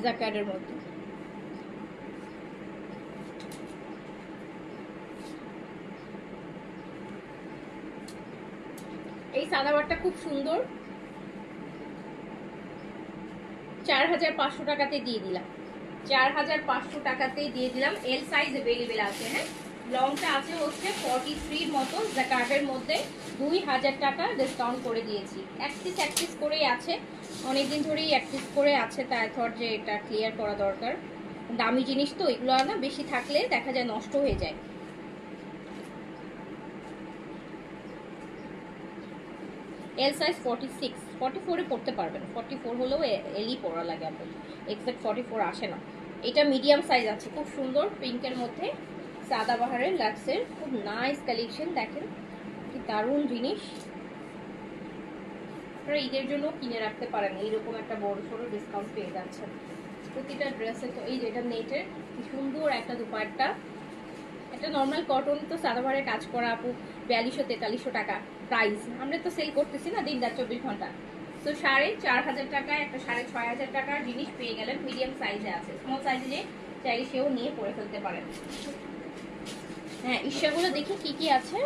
জাকার্ডের মধ্যে। এই সাদাবারটা খুব সুন্দর, 4500 টাকাতে দিয়ে দিলাম। 4500 টাকাতেই দিয়ে দিলাম। এল সাইজ अवेलेबल আছে। হ্যাঁ, লংটা আছে হচ্ছে 43 মতো, জাকার্ডের মধ্যে 2000 টাকা ডিসকাউন্ট করে দিয়েছি। এক পিস করেই আছে, অনেকদিন ধরেই এক পিস করে আছে, তাই থট যে এটা ক্লিয়ার করা দরকার। দামি জিনিস তো এগুলো না বেশি থাকলে দেখা যায় নষ্ট হয়ে যায়। এল সাইজ 46, 44-এ পড়তে পারবেন। 44 হলেও এলই পরা লাগে আপনার, এক্সাক্ট 44 আসে না। এটা মিডিয়াম সাইজ আছে, খুব সুন্দর পিঙ্কের মধ্যে, সাদাবাহারের লাক্সের খুব নাইস কালেকশন। দেখেন কি দারুণ জিনিস, আপনারা ঈদের জন্য কিনে রাখতে পারেন। এইরকম একটা বড় সড়ো ডিসকাউন্ট পেয়ে যাচ্ছেন প্রতিটা ড্রেসে। তো এই যে এটা নেটের কি সুন্দর একটা দুপাট্টা। একটা নর্মাল কটন তো সাদাবাহারের কাজ করা আপু 4200-4300 টাকা প্রাইস। আমরা তো সেল করতেছি না দিন রাত 24 ঘন্টা। তো 4500 টাকায় একটা 6500 টাকার জিনিস পেয়ে গেলেন। মিডিয়াম সাইজে আছে, স্মল সাইজে যে চাইলে সেও নিয়ে পরে ফেলতে পারেন। হ্যাঁ, ইশাগুলো দেখি কি কি আছে।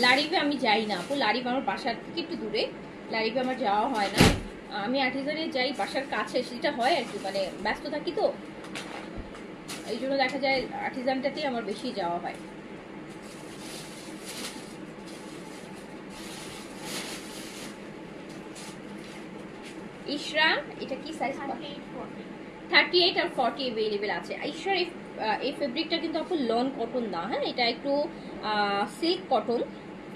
লারিভে আমি যাই না আপু, লারিভ আমার বাসার থেকে একটু দূরে, লারিভে আমার যাওয়া হয় না। আমি আর্টিজানে যাই বাসার কাছে, সেটা হয় আর কি, মানে ব্যস্ত থাকি তো এই জন্য দেখা যায় আর্টিজানটাতেই আমার বেশি যাওয়া হয়। ইশরা এটা কি সাইজ? 38 আর 40 अवेलेबल আছে। ইশরার এই ফেব্রিকটা কিন্তু আপু লন কটন না, হ্যাঁ এটা একটু সিল্ক কটন,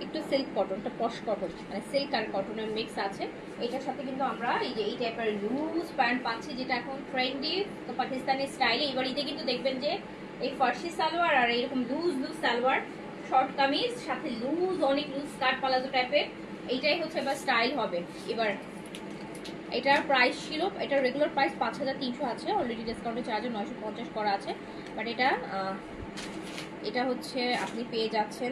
একটু সিল্ক কটনটা পশ কটন, মানে সিল্ক আর কটনের মিক্স আছে। এটার সাথে কিন্তু আমরা এই যে এই টাইপের লুজ প্যান্ট পাচ্ছি, যেটা এখন ট্রেন্ডি তো পাকিস্তানি স্টাইলে। এবার ঈদে কিন্তু দেখবেন যে এই ফার্সি সালোয়ার আর এরকম লুজ সালোয়ার, শর্ট কামিজ সাথে লুজ অনেক লুজ স্কার্ট পালাজো টাইপের, এইটাই হচ্ছে এবার স্টাইল হবে এবার। এটার প্রাইস ছিল, এটার রেগুলার প্রাইস 5300 আছে, অলরেডি ডিসকাউন্টে চার্জে 950 করা আছে। বাট এটা হচ্ছে আপনি পেয়ে যাচ্ছেন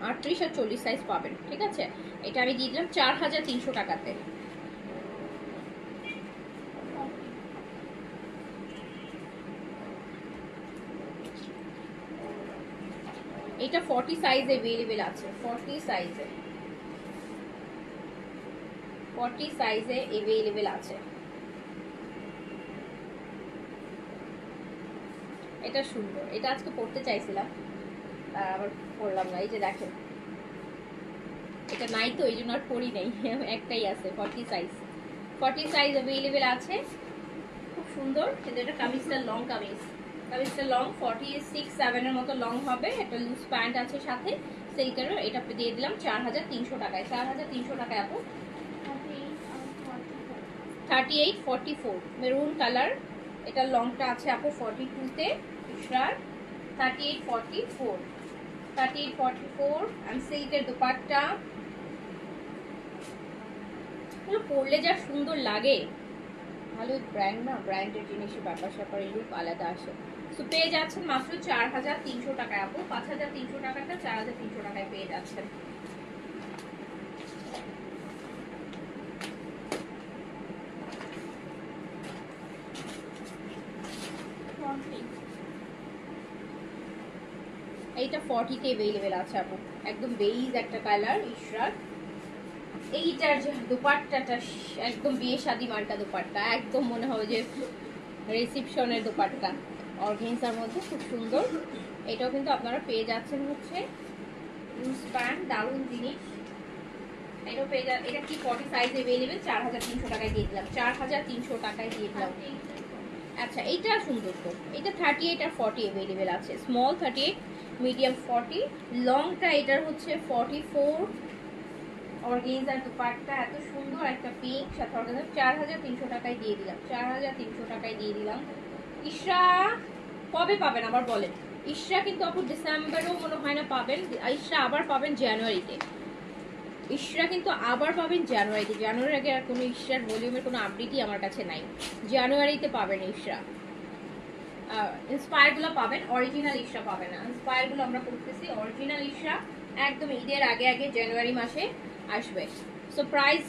38 আর 40 সাইজ পাবেন, ঠিক আছে। এটা আমি দিয়ে দিলাম 4300 টাকাতে। এটা 40 সাইজে अवेलेबल আছে, 40 সাইজে, 40 সাইজে अवेलेबल আছে। এটা সুন্দর, এটা আজকে পড়তে চাইছিলাম আবার পড়লাম না। এই যে দেখেন, এটা নাই তো এই জন্য আর পড়ি নাই, একটাই আছে 40 সাইজ। 40 সাইজ अवेलेबल আছে, খুব সুন্দর। কিন্তু এটা কামিজটা লং কামিজ, কামিজটা লং 46-7 এর মতো লং হবে। একটা লুজ প্যান্ট আছে সাথে সেইটারও। এটা দিয়ে দিলাম 4300 টাকায়। 4300 টাকায় আপু। 38-44 মেরুন কালার। এটা লংটা আছে আপু 42 তে, ইশরার 38-44, 38-44। এন্ড সিল্কের দুপাট্টা পুরো পরলে যা সুন্দর লাগে। ভালো ব্র্যান্ড না, ব্র্যান্ডের জিনিসের ব্যাপার স্যাপার লুক আলাদা আসে। সো পেয়ে যাচ্ছেন মাত্র 4300 টাকায় আপু। 5300 টাকাটা 4300 টাকায় পেয়ে যাচ্ছেন। এইটা 40 তে अवेलेबल আছে আপু, একদম বেইজ একটা কালার ইশরার। এইটার যে দুপাট্টাটা একদম বিয়ে শাদী মার্কা দুপাট্টা, একদম মনে হবে যে রিসেপশনের দুপাট্টা, অর্গানজার মধ্যে খুব সুন্দর। এটাও কিন্তু আপনারা পেয়ে যাচ্ছেন হচ্ছে লুজ প্যান্ট, দারুণ জিনিস। এটাও পেয়ে যা, এটা কি 40 সাইজ अवेलेबल, 4300 টাকায় দিয়ে দিলাম, 4300 টাকায় দিয়ে দিলাম। আচ্ছা এইটা সুন্দর তো, এটা 38 আর 40 अवेलेबल আছে। স্মল 38, মিডিয়াম 40, লংটা এটার হচ্ছে 44। অর্গানজার দুপাট্টা এত সুন্দর, একটা পিঙ্ক সাথে অর্গানজা। 4300 টাকায় দিয়ে দিলাম, 4300 টাকায় দিয়ে দিলাম। ইশরা কবে পাবেন আবার বলেন? ইশরা কিন্তু আপু ডিসেম্বরেও মনে হয় না পাবেন, ইশরা আবার পাবেন জানুয়ারিতে। ইশরা কিন্তু আবার পাবেন জানুয়ারিতে। জানুয়ারির আগে আর কোনো ইশরার ভলিউমের কোনো আপডেটই আমার কাছে নাই। জানুয়ারিতে পাবেন ইশরা। ইন্সপায়ারগুলো পাবেন, অরিজিনাল ইশরা পাবেন না। ইন্সপায়ারগুলো আমরা করতেছি, অরিজিনাল ইশরা একদম ঈদের আগে আগে জানুয়ারি মাসে আসবে। সো প্রাইস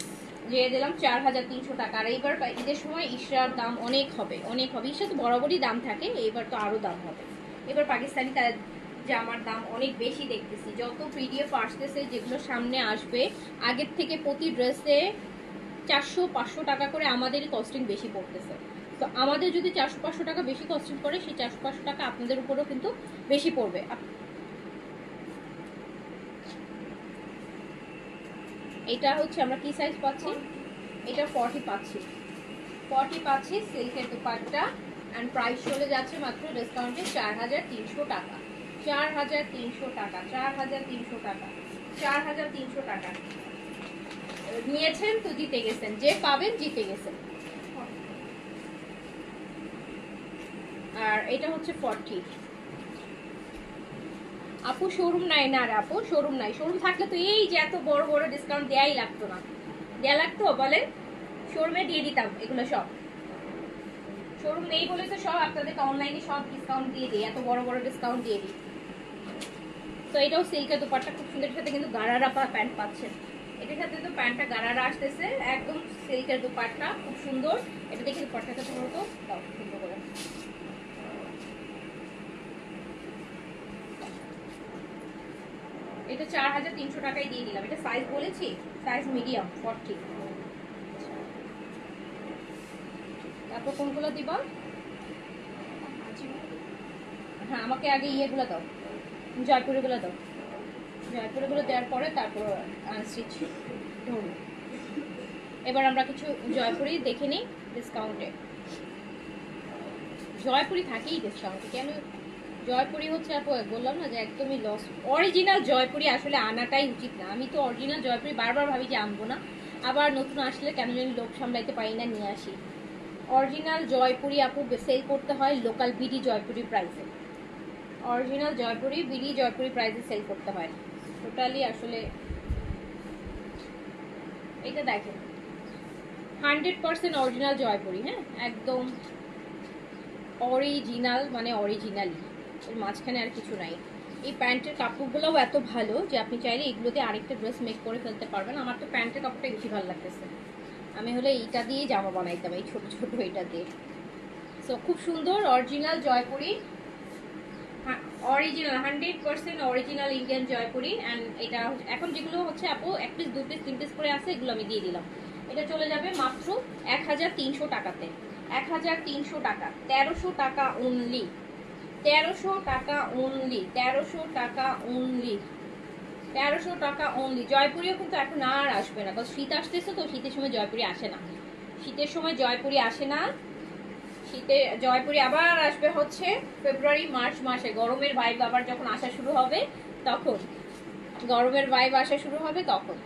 দিয়ে দিলাম 4300 টাকা। আর এইবার ঈদের সময় ইশরার দাম অনেক হবে, অনেক হবে। ইশরা তো বরাবরই দাম থাকে, এইবার তো আরও দাম হবে। এবার পাকিস্তানি জামার দাম অনেক বেশি দেখতেছি, যত পিডিএফ আসতেছে যেগুলো সামনে আসবে আগের থেকে প্রতি ড্রেসে 400-500 টাকা করে আমাদেরই কস্টিং বেশি পড়তেছে। তো আমাদের যদি 400-500 টাকা বেশি কস্টিং পড়ে, সেই 400-500 টাকা আপনাদের উপরেও কিন্তু বেশি পড়বে। এটা হচ্ছে আমরা কি সাইজ পাচ্ছি, এটা 40 পাচ্ছি, 40 পাচ্ছি। সিল্কের দুপাট্টা অ্যান্ড প্রাইস চলে যাচ্ছে মাত্র ডিসকাউন্টে 4300 টাকা, 4300 টাকা, 4300 টাকা, 4300 টাকা। নিয়েছেন তো জিতে গেছেন, যে পাবেন জিতে গেছেন। আর এটা হচ্ছে 40 আপু। শোরুম নাই না রে আপু, শোরুম নাই। শোরুম থাকলে তো এই যে এত বড় বড় ডিসকাউন্ট দেয়াই লাগতো না, দেয়া লাগতো বলে? শোরুমে দিয়ে দিতাম এগুলো সব। শোরুম নেই বলে তো সব আপনাদেরকে অনলাইনে সব ডিসকাউন্ট দিয়ে দিই, এত বড় বড় ডিসকাউন্ট দিয়ে দিই। তো এটাও সিল্কের দুপাট্টা খুব সুন্দর, সাথে কিন্তু গারারা প্যান্ট পাচ্ছেন। এটার সাথে তো প্যান্টটা গারারা আসতেছে, একদম সিল্কের দুপাট্টা খুব সুন্দর। এটা দেখে দুপাট্টাটা তোমার তো দাও সুন্দর করে। এটা 4300 টাকায় দিয়ে দিলাম। এটা সাইজ বলেছি, সাইজ মিডিয়াম 40। তারপর কোনগুলো দিবা? হ্যাঁ আমাকে আগে ইয়েগুলো দাও, জয়পুরিগুলো দাও। জয়পুরিগুলো দেওয়ার পরে তারপর আনস্টিচ ধরুন। এবার আমরা কিছু জয়পুরি দেখে নিই ডিসকাউন্টে। জয়পুরি থাকেই ডিসকাউন্টে, কেন? জয়পুরি হচ্ছে আপু বললাম না যে একদমই লস। অরিজিনাল জয়পুরি আসলে আনাটাই উচিত না। আমি তো অরিজিনাল জয়পুরি বারবার ভাবি যে আনবো না, আবার নতুন আসলে কেন জানি লোক সামলাইতে পারি না, নিয়ে আসি। অরিজিনাল জয়পুরি আপু সেল করতে হয় লোকাল বিডি জয়পুরি প্রাইসে। অরিজিনাল জয়পুরি বিডি জয়পুরি প্রাইসে সেল করতে হয়, টোটালি আসলে। এটা দেখেন 100% অরিজিনাল জয়পুরি, হ্যাঁ একদম অরিজিনাল, মানে অরিজিনালি, এর মাঝখানে আর কিছু নাই। এই প্যান্টের কাপড়গুলোও এত ভালো যে আপনি চাইলে এগুলোতে আরেকটা ড্রেস মেক করে ফেলতে পারবেন। আমার তো প্যান্টের কাপড়টা বেশি ভালো লাগতেছে, আমি হলে এইটা দিয়ে জামা বানাইতাম, এই ছোট ছোট এইটা দিয়ে। সো খুব সুন্দর original Jaipuri, original 100% original Indian Jaipuri. And এটা এখন যেগুলো হচ্ছে আপু 1 পিস 2 পিস 3 পিস করে আছে, এগুলো আমি দিয়ে দিলাম। এটা চলে যাবে মাত্র 1300 টাকাতে, 1300 টাকা, 1300 টাকা অনলি, 1300 টাকা অনলি, 1300 টাকা অনলি, 1300 টাকা অনলি। জয়পুরিও কিন্তু এখন আর আসবে না, কারণ শীত আসতেছে তো, শীতের সময় জয়পুরি আসে না, শীতের সময় জয়পুরি আসে না। শীতে জয়পুরি আবার আসবে হচ্ছে ফেব্রুয়ারি মার্চ মাসে, গরমের ভাইব আবার যখন আসা শুরু হবে তখন, গরমের ভাইব আসা শুরু হবে তখন।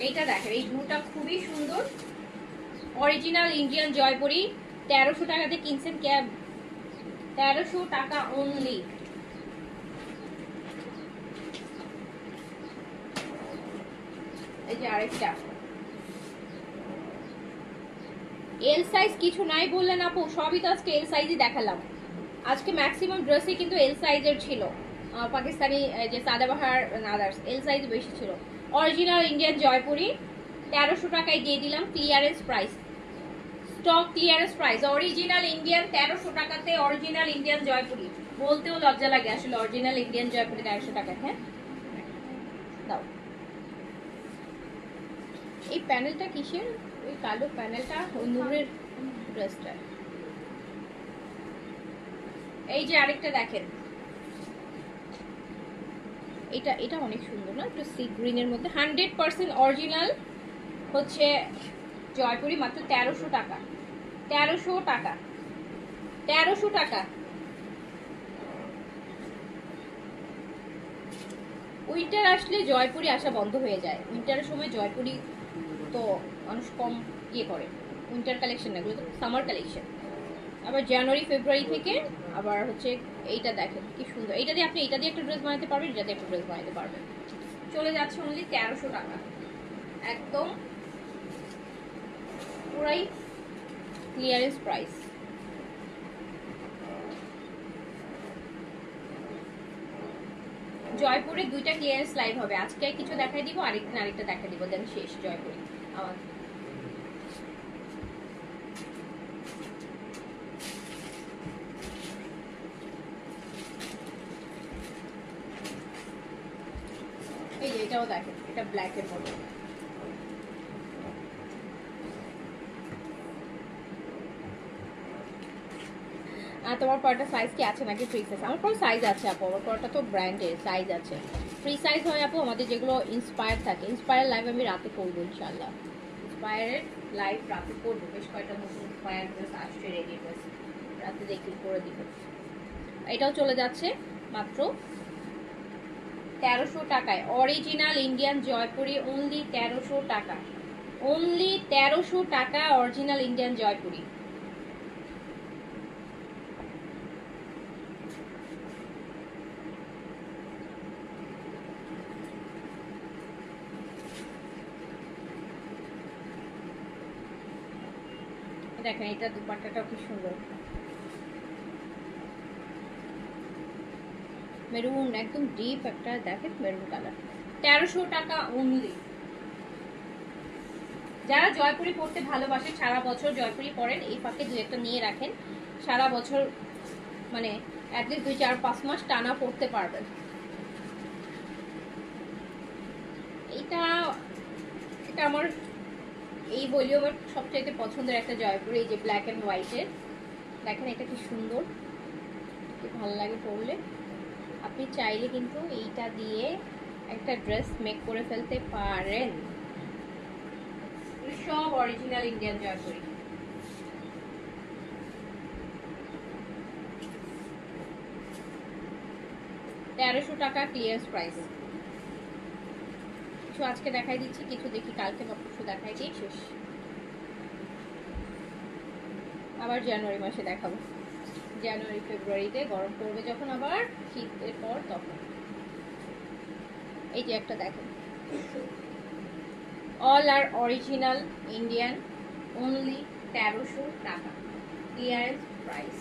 এইটা দেখেন, এই ব্লুটা খুবই সুন্দর, অরিজিনাল ইন্ডিয়ান জয়পুরি, 1300 টাকাতে কিনছেন ক্যাব, 1300 টাকা অনলি। এই যে আরেকটা এল সাইজ কিছু নাই বললেন আপু, সবই তো আজকে এল সাইজই দেখালাম। আজকে ম্যাক্সিমাম ড্রেসই কিন্তু এল সাইজের ছিল, পাকিস্তানি যে সাদাবাহার আদার্স এল সাইজ বেশি ছিল। অরিজিনাল ইন্ডিয়ান জয়পুরি 1300 টাকায় দিয়ে দিলাম, clearance price, stock clearance price, original Indian 1300 টাকাতে অরিজিনাল ইন্ডিয়ান জয়পুরি। বলতেও লজ্জা লাগে আসলে, অরিজিনাল ইন্ডিয়ান জয়পুরি 1300 টাকা। হ্যাঁ দাও। এই প্যানেলটা কিসের, ওই কালো প্যানেলটা ওই নূরের ড্রেসটা। এই যে আরেকটা দেখেন, এটা এটা অনেক সুন্দর না, একটু সি গ্রিনের মধ্যে, 100% অরিজিনাল হচ্ছে জয়পুরি, মাত্র 1300 টাকা, 1300 টাকা, 1300 টাকা। উইন্টার আসলে জয়পুরি আসা বন্ধ হয়ে যায়, উইন্টারের সময় জয়পুরি তো মানুষ কম ইয়ে করে, উইন্টার কালেকশন না, এগুলো তো সামার কালেকশন। আবার জানুয়ারি ফেব্রুয়ারি থেকে আবার হচ্ছে এইটা দেখেন কি সুন্দর, এইটা দিয়ে আপনি এটা দিয়ে একটা ড্রেস বানাতে পারবেন, এটা দিয়ে একটা ড্রেস বানাতে পারবেন। চলে যাচ্ছে অনলি 1300 টাকা, একদম পুরাই ক্লিয়ারেন্স প্রাইস। জয়পুরে দুইটা ক্লিয়ারেন্স লাইভ হবে, আজকে কিছু দেখাই দিব, আরেকদিন আরেকটা দেখাই দিব, দেন শেষ জয়পুরে আমার। এই যে এটাও দেখেন, এটা ব্ল্যাক এর মধ্যে, তোমার পরটা সাইজ কি আছে নাকি ফ্রি সাইজ? আমার পর সাইজ আছে আপু, আমার পরটা তো ব্র্যান্ডের সাইজ আছে, ফ্রি সাইজ হয় আপু আমাদের যেগুলো ইন্সপায়ার থাকে। ইন্সপায়ার লাইভ আমি রাতে করবো ইনশাল্লাহ, ইন্সপায়ারের লাইভ রাতে করবো, বেশ কয়েকটা নতুন ইন্সপায়ার ড্রেস আসছে, রেডি ড্রেস রাতে দেখি করে দিব। এটাও চলে যাচ্ছে মাত্র 1300 টাকায়, অরিজিনাল ইন্ডিয়ান জয়পুরি, অনলি 1300 টাকা, অনলি 1300 টাকা অরিজিনাল ইন্ডিয়ান জয়পুরি। দেখেন এটা দুপাট্টাটাও কি সুন্দর, মেরুন একদম ডিপ একটা, দেখেন মেরুন কালার, 1300 টাকা অনলি। যারা জয়পুরি পরতে ভালোবাসেন, সারা বছর জয়পুরি পরেন, এই ফাঁকে দুই একটা নিয়ে রাখেন, সারা বছর মানে অ্যাটলিস্ট 2-4-5 মাস টানা পরতে পারবেন। এটা এটা আমার এই ভলিউমের সবচেয়ে পছন্দের একটা জয়পুরি, এই যে ব্ল্যাক এন্ড হোয়াইটের, দেখেন এটা কি সুন্দর, কি ভালো লাগে পরলে। আপনি চাইলে কিন্তু এইটা দিয়ে একটা ড্রেস মেক করে ফেলতে পারেন, সব অরিজিনাল ইন্ডিয়ান জয়পুরি। তেরোশো টাকা ক্লিয়ারেন্স প্রাইস। কিছু আজকে দেখাই দিচ্ছি, কিছু দেখি কালকে বা পরশু দেখাই দিই, শেষ। আবার জানুয়ারি মাসে দেখাবো, জানুয়ারি ফেব্রুয়ারিতে গরম পড়বে যখন, আবার শীতের পর তখন। এই যে একটা দেখেন, অল আর অরিজিনাল ইন্ডিয়ান, অনলি 1300 টাকা ক্লিয়ারেন্স প্রাইস।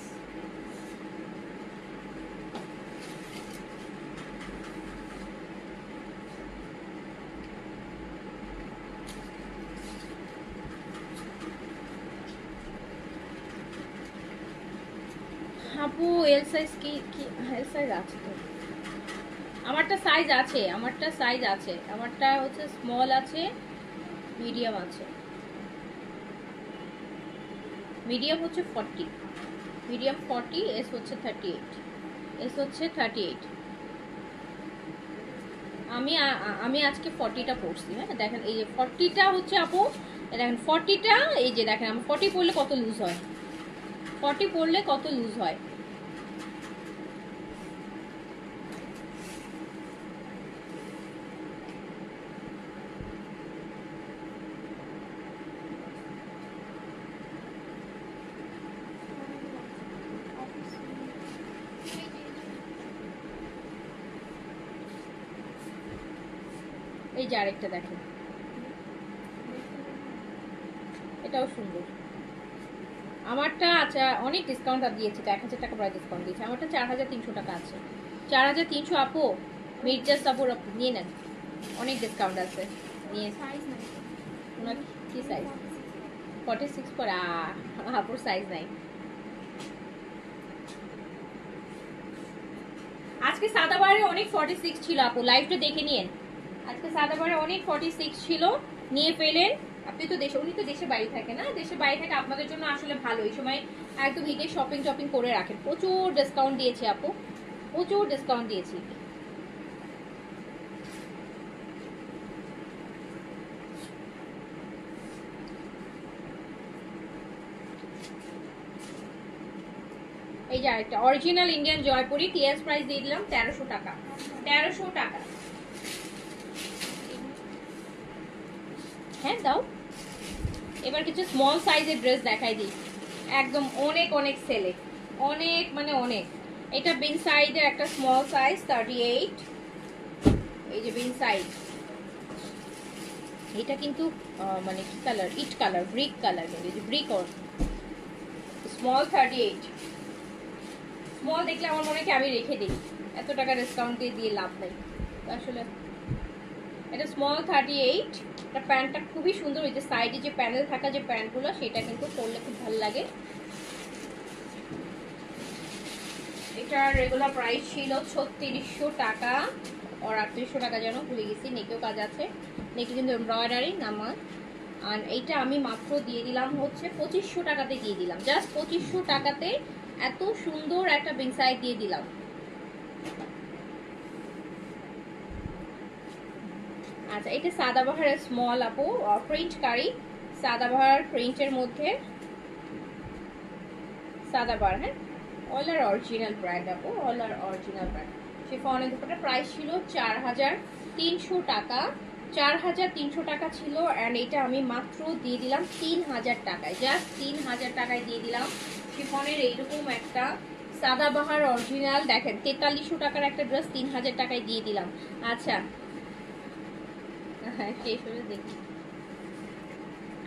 আপু এল সাইজ কি কি এল সাইজ আছে তো, আমারটা সাইজ আছে, আমারটা সাইজ আছে, আমারটা হচ্ছে স্মল আছে, মিডিয়াম আছে। মিডিয়াম হচ্ছে 40, মিডিয়াম 40, এস হচ্ছে 38, এস হচ্ছে 38। আমি আজকে 40টা পড়ছি। হ্যাঁ দেখেন এই যে 40টা হচ্ছে আপু, দেখেন 40টা, এই যে দেখেন আমি 40 পড়লে কত লুজ হয়, 40 পড়লে কত লুজ হয়। এই যে আরেকটা দেখেন, এটাও সুন্দর। আমারটা আচ্ছা অনেক ডিসকাউন্ট দিয়েছে, 1000 টাকা প্রায় ডিসকাউন্ট দিয়েছে। আমারটা 4300 টাকা আছে, 4300। আপু মির্জা সাপুর নিয়ে নেন, অনেক ডিসকাউন্ট আছে, নিয়ে ওনার কি সাইজ 46 পরে আপুর সাইজ নাই। আজকে সাদাবারে অনেক 46 ছিল আপু, লাইভটা দেখে নিন। আজকে সাদাবারে অনেক 46 ছিল, নিয়ে ফেলেন। আপনি তো দেশে, উনি তো দেশে বাইরে থাকে না, দেশে বাইরে থাকে, আপনাদের জন্য আসলে ভালো। এই সময় একদম ঈদের শপিং টপিং করে রাখেন। প্রচুর ডিসকাউন্ট দিয়েছি আপু, প্রচুর ডিসকাউন্ট দিয়েছি। এই যে আরেকটা অরিজিনাল ইন্ডিয়ান জয়পুরি, টিএস প্রাইস দিয়ে দিলাম 1300 টাকা, 1300 টাকা। হ্যাঁ দাও। এবার কিছু স্মল সাইজের ড্রেস দেখাই দিই, একদম অনেক অনেক সেলে, অনেক মানে অনেক। এটা বিন সাইজের একটা স্মল সাইজ 38, এই যে বিন সাইজ। এটা কিন্তু মানে কি কালার, ইট কালার, ব্রিক কালার, কিন্তু এই যে ব্রিক অর স্মল 38। স্মল দেখলে আমার মনে হয় আমি রেখে দিই, এত টাকা ডিসকাউন্ট দিয়ে লাভ নেই আসলে। এটা স্মল 38। এটা প্যান্টটা খুবই সুন্দর, ওই যে সাইডে যে প্যানেল থাকা যে প্যান্টগুলো, সেটা কিন্তু পরলে খুব ভালো লাগে। এটার রেগুলার প্রাইস ছিল 3600 টাকা, আর 3800 টাকা যেন ভুলে গেছি। নেকেও কাজ আছে, নেকে কিন্তু এমব্রয়ডারি নামা। আর এইটা আমি মাত্র দিয়ে দিলাম হচ্ছে 2500 টাকাতে দিয়ে দিলাম, জাস্ট 2500 টাকাতে এত সুন্দর একটা বিনসাইড দিয়ে দিলাম। আচ্ছা এটা সাদাবাহারের স্মল আপু, প্রিন্ট কারি, সাদাবাহার প্রিন্টের মধ্যে সাদাবাহার। হ্যাঁ অল আর অরিজিনাল ব্র্যান্ড আপু, অল আর অরিজিনাল ব্র্যান্ড। শিফনের দুপাটা প্রাইস ছিল 4300 টাকা, 4300 টাকা ছিল। অ্যান্ড এটা আমি মাত্র দিয়ে দিলাম 3000 টাকায়, জাস্ট 3000 টাকায় দিয়ে দিলাম শিফনের এইরকম একটা সাদাবাহার অরিজিনাল। দেখেন 4300 টাকার একটা ড্রেস 3000 টাকায় দিয়ে দিলাম। আচ্ছা হ্যাঁ শেষ হলে দেখি।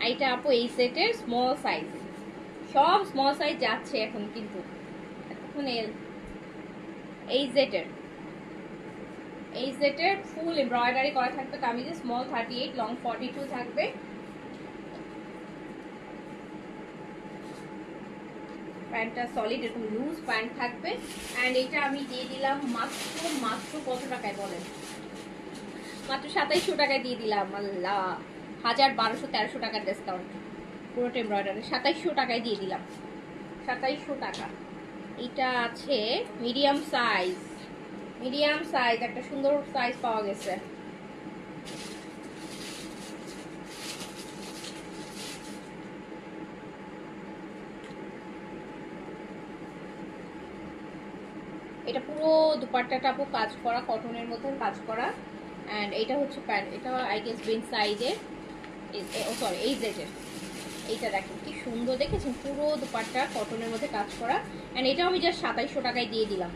এইটা আপু এই সেটের স্মল সাইজ, সব স্মল সাইজ যাচ্ছে এখন, কিন্তু এখন এই সেটের ফুল এমব্রয়ডারি করা থাকবে কামিজে, স্মল 38, লং 42 থাকবে। প্যান্টটা সলিড এরকম লুজ প্যান্ট থাকবে। অ্যান্ড এটা আমি দিয়ে দিলাম মাত্র কত টাকায় বলেন, মাত্র 2700 টাকায় দিয়ে দিলাম। আল্লাহ, 1200-1300 টাকার ডিসকাউন্ট, পুরোটা এমব্রয়ডারি 2700 টাকায় দিয়ে দিলাম, 2700 টাকা। এটা আছে মিডিয়াম সাইজ, মিডিয়াম সাইজ একটা সুন্দর সাইজ পাওয়া গেছে। এটা পুরো দুপাট্টাটা আপু কাজ করা, কটনের মধ্যে কাজ করা। অ্যান্ড এটা হচ্ছে প্যান্ট, এটা আই গেস বিন সাইজের, ও সরি এই জেটের। এইটা দেখেন কি সুন্দর, দেখেছেন পুরো দুপাট্টা কটনের মধ্যে কাজ করা। অ্যান্ড এটাও আমি জাস্ট 2700 টাকায় দিয়ে দিলাম,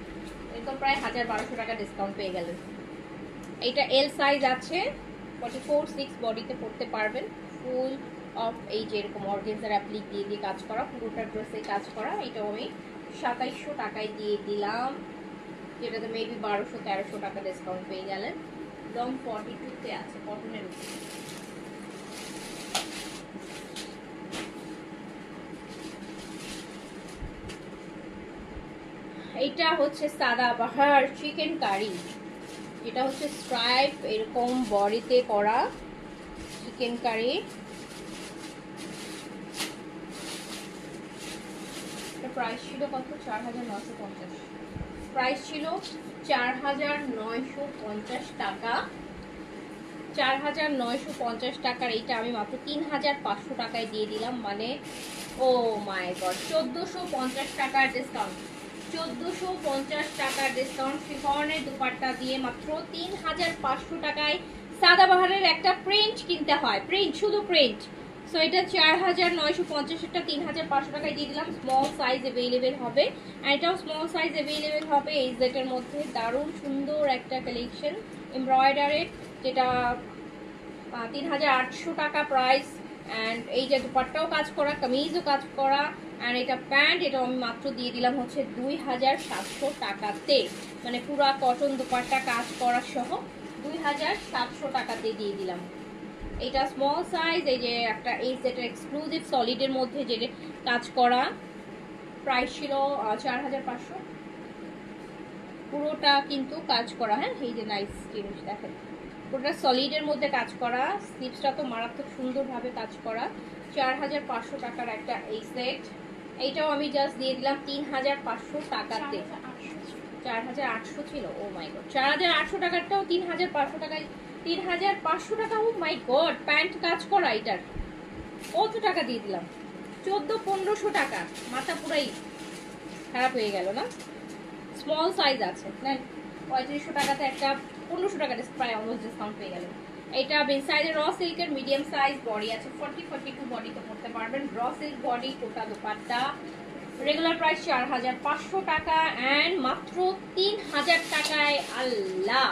একদম প্রায় 1200 টাকা ডিসকাউন্ট পেয়ে গেলেন। এইটা এল সাইজ আছে, 44-6 বডিতে পরতে পারবেন। ফুল অফ এই যে এরকম অর্গেনজার অ্যাপ্লিক দিয়ে দিয়ে কাজ করা, পুরোটা ড্রেসে কাজ করা। এটাও আমি 2700 টাকায় দিয়ে দিলাম, যেটাতে মেবি 1200-1300 টাকা ডিসকাউন্ট পেয়ে গেলেন। লং 42-তে আছে, কটনের উপর। এটা হচ্ছে সাদাবাহার চিকেন কারি, এটা হচ্ছে স্ট্রাইপ এরকম বডিতে করা চিকেন কারি। প্রাইস ছিল কত? 4950। প্রাইস ছিল 4950 টাকা। 4950 টাকার এইটা আমি মাত্র 3500 টাকায় দিয়ে দিলাম। মানে ও মাই গড, 1450 টাকার ডিসকাউন্ট। 1450 টাকার ডিসকাউন্ট শিফনের দুপাট্টা দিয়ে মাত্র 3500 টাকায় সাদাবাহারের একটা প্রিন্ট কিনতে হয়, প্রিন্ট, শুধু প্রিন্ট। সো এটা 4950, 3500 টাকায় দিয়ে দিলাম। স্মল সাইজ অ্যাভেলেবেল হবে, এটাও স্মল সাইজ অ্যাভেলেবেল হবে। এই সেটের মধ্যে দারুণ সুন্দর একটা কালেকশন এমব্রয়ডারি, যেটা 3800 টাকা প্রাইস। অ্যান্ড এই যে দুপাট্টাও কাজ করা, কামিজও কাজ করা, অ্যান্ড এটা প্যান্ট, এটা আমি মাত্র দিয়ে দিলাম হচ্ছে 2700 টাকাতে। মানে পুরা কটন দুপাট্টা কাজ করা সহ 2700 টাকাতে দিয়ে দিলাম। এটা স্মল সাইজ, এই যে একটা এই সেটের এক্সক্লুসিভ সলিডের মধ্যে যে কাজ করা, প্রাইস ছিল 4500। পুরোটা কিন্তু কাজ করা, হ্যাঁ এই যে নাইস জিনিস দেখেন, পুরোটা সলিডের মধ্যে কাজ করা, স্লিপসটা তো মারাত্মক সুন্দরভাবে কাজ করা। 4500 টাকার একটা এই সেট, এইটাও আমি জাস্ট দিয়ে দিলাম 3500 টাকাতে। 4800 ছিল, ও মাই গড। 4800 টাকারটাও 3500 টাকায়, 3500 টাকা, ও মাই গড। প্যান্ট কাজ করা, এটার কত টাকা দিয়ে দিলাম? 1400-1500 টাকা। মাথা পুরাই খারাপ হয়ে গেল না? স্মল সাইজ আছে না, 3500 টাকাতে একটা 1500 টাকা প্রায় অলমোস্ট ডিসকাউন্ট পেয়ে গেল। এটা বিন সাইজের র সিল্কের মিডিয়াম সাইজ বডি আছে, 40-42 বডিতে পড়তে পারবেন। র সিল্ক বডি, কোটা দুপাট্টা, রেগুলার প্রাইস 4500 টাকা অ্যান্ড মাত্র 3000 টাকায়, আল্লাহ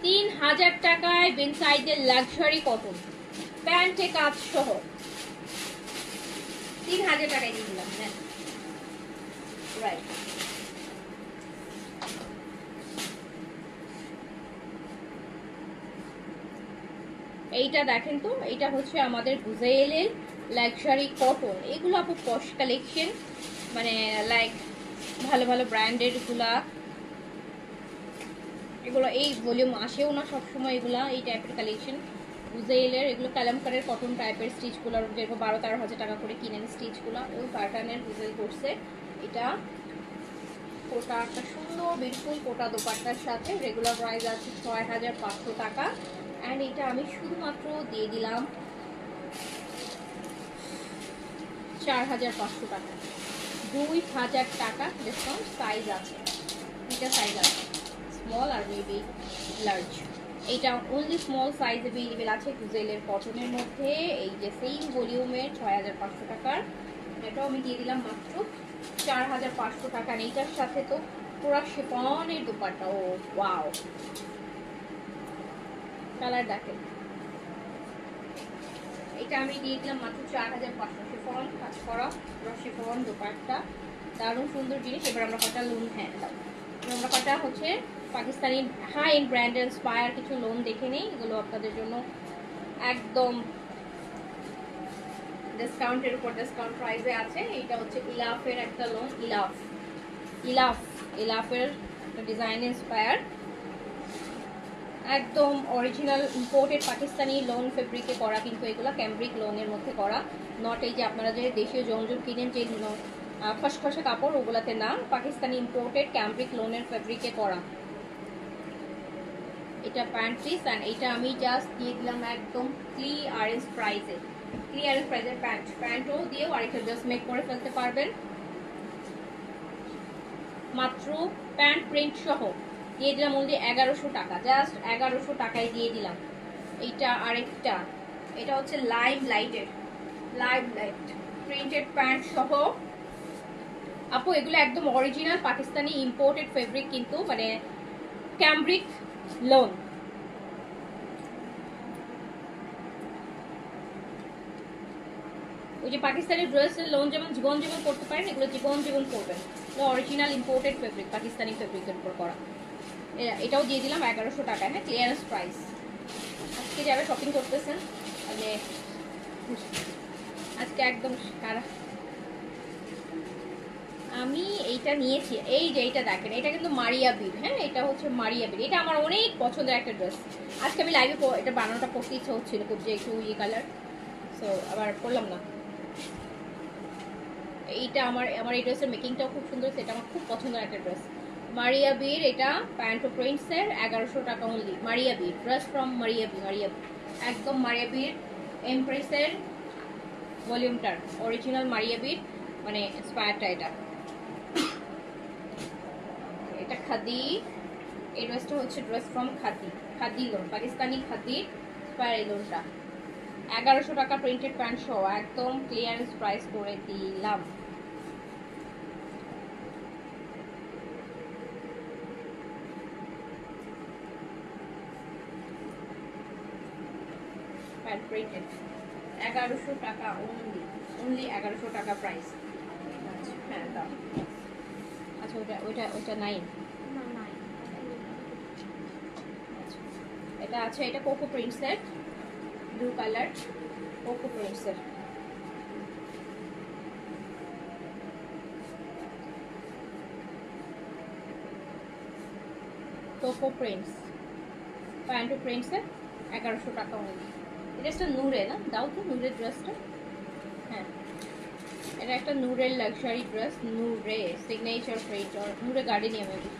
3000 টাকায় বিন সাইজের লাক্সারি কটন প্যান্টে কাজ সহ 3000 টাকায় দিয়ে দিলাম। হ্যাঁ রাইট। এইটা দেখেন তো, এইটা হচ্ছে আমাদের গুজেলের লাক্সারি কটন। এগুলো আপু পশ কালেকশন, মানে লাইক ভালো ভালো ব্র্যান্ডের গুলা, এগুলো এই ভলিউম আসেও না সবসময় এগুলা, এই টাইপের কালেকশন গুজেলের। এগুলো কালামকারের কটন টাইপের স্টিচগুলো, যেরকম 12-13 হাজার টাকা করে কিনেন স্টিচগুলো, ওই প্যাটার্নের গুজেল করছে। এটা কোটা একটা সুন্দর বিউটিফুল কোটা দোপাট্টার সাথে, রেগুলার প্রাইস আছে 6500 টাকা অ্যান্ড এটা আমি শুধুমাত্র দিয়ে দিলাম 4500 টাকা। 2000 টাকা ডিসকাউন্ট। সাইজ আছে, এটা সাইজ আছে স্মল আর মেবি লার্জ। এইটা অনলি স্মল সাইজ অ্যাভেলেবেল আছে গুজেলের কটনের মধ্যে। এই যে সেম ভলিউমের 6500 টাকার, এটাও আমি দিয়ে দিলাম মাত্র 4500 টাকা। এইটার সাথে তো পুরো শিফনের দুপাট্টা, ও ওয়াও, কালার দেখেন। এটা আমি দিয়ে দিলাম মাত্র 4500। শিফন কাজ করা শিফন দুপাট্টা, দারুণ সুন্দর জিনিস। এবার আমরা কটা লোন, হ্যাঁ আমরা কটা হচ্ছে Pakistani high end brand inspire কিছু লোন দেখে নেই। এগুলো আপনাদের জন্য একদম ডিসকাউন্টের উপর ডিসকাউন্ট প্রাইসে আছে। এইটা হচ্ছে ইলাফের একটা লোন, ইলাফের একটা ডিজাইন ইন্সপায়ার, একদম অরিজিনাল ইম্পোর্টেড পাকিস্তানি লোন ফেব্রিকে করা, কিন্তু এগুলো ক্যাম্ব্রিক লোনের মধ্যে করা, নট এই যে আপনারা যে দেশীয় জঞ্জুর কিনেন যে খসখসে কাপড়, ওগুলাতে না, পাকিস্তানি ইম্পোর্টেড ক্যাম্ব্রিক লোনের ফেব্রিকে করা। এটা প্যান্ট পিস অ্যান্ড এটা আমি জাস্ট দিয়ে দিলাম একদম ক্লিয়ারেন্স প্রাইসে, প্যান্টও দিয়েও আরেকটা জাস্ট মেক করে ফেলতে পারবেন। মাত্র প্যান্ট প্রিন্ট সহ দিয়ে দিলাম ওনলি 1100 টাকা, জাস্ট 1100 টাকায় দিয়ে দিলাম। এইটা আরেকটা, এটা হচ্ছে লাইভ লাইট প্রিন্টেড প্যান্ট সহ। আপু এগুলো একদম অরিজিনাল পাকিস্তানি ইম্পোর্টেড ফেব্রিক, কিন্তু মানে ক্যাম্ব্রিক লোন। ওই যে পাকিস্তানি ড্রেসের লোন যেমন জীবন জীবন করতে পারেন, এগুলো জীবন জীবন করবেন। অরিজিনাল ইম্পোর্টেড ফেব্রিক, পাকিস্তানি ফেব্রিকের উপর করা। এটাও দিয়ে দিলাম 1100 টাকায়, হ্যাঁ ক্লিয়ারেন্স প্রাইস। আজকে যারা শপিং করতেছেন মানে আজকে একদম সারা আমি এইটা নিয়েছি, এই যে এইটা দেখেন, এটা কিন্তু মারিয়া বিড। হ্যাঁ, এটা হচ্ছে মারিয়া বিড। এটা আমার অনেক পছন্দের একটা ড্রেস। আজকে আমি লাইভে এটা বানানোটা পরতে ইচ্ছা হচ্ছিল খুব, যে একটু ইয়ে কালার, সো আবার করলাম না। এইটা আমার এই ড্রেসের মেকিংটাও খুব সুন্দর, সেটা আমার খুব পছন্দের একটা ড্রেস। মারিয়া বির, এটা প্যান্টো প্রিন্টসের, 1100 টাকা অনলি। মারিয়া বির ড্রেস ফ্রম মারিয়া বি, একদম মারিয়া বির এমপ্রেসের ভলিউমটার অরিজিনাল মারিয়া বির, মানে স্পায়ারটা। এটা খাদি, এই ড্রেসটা হচ্ছে dress from khadi loan, Pakistani khadi spire. এই লোনটা 1100 টাকা প্রিন্টেড প্যান্ট সহ একদম ক্লিয়ারেন্স প্রাইস করে দিলাম। প্যান্ট প্রিন্টেড 1100 টাকা অনলি 1100 টাকা প্রাইস। হ্যাঁ দাও। আচ্ছা ওইটা নাই। এটা আছে, এটা কোকো প্রিন্টসের, ব্লু কালার, কোকো প্রিন্টসের। কোকো প্রিন্টস, প্যান্টো প্রিন্টসের 1100 টাকা অনলি। ড্রেসটা নূরে না, দাও তো নূরের ড্রেসটা। হ্যাঁ, এটা একটা নূরের লাক্সারি ড্রেস, নূরে সিগনেচার প্রিন্ট, আর নূরে গার্ডেনিয়া মেবি।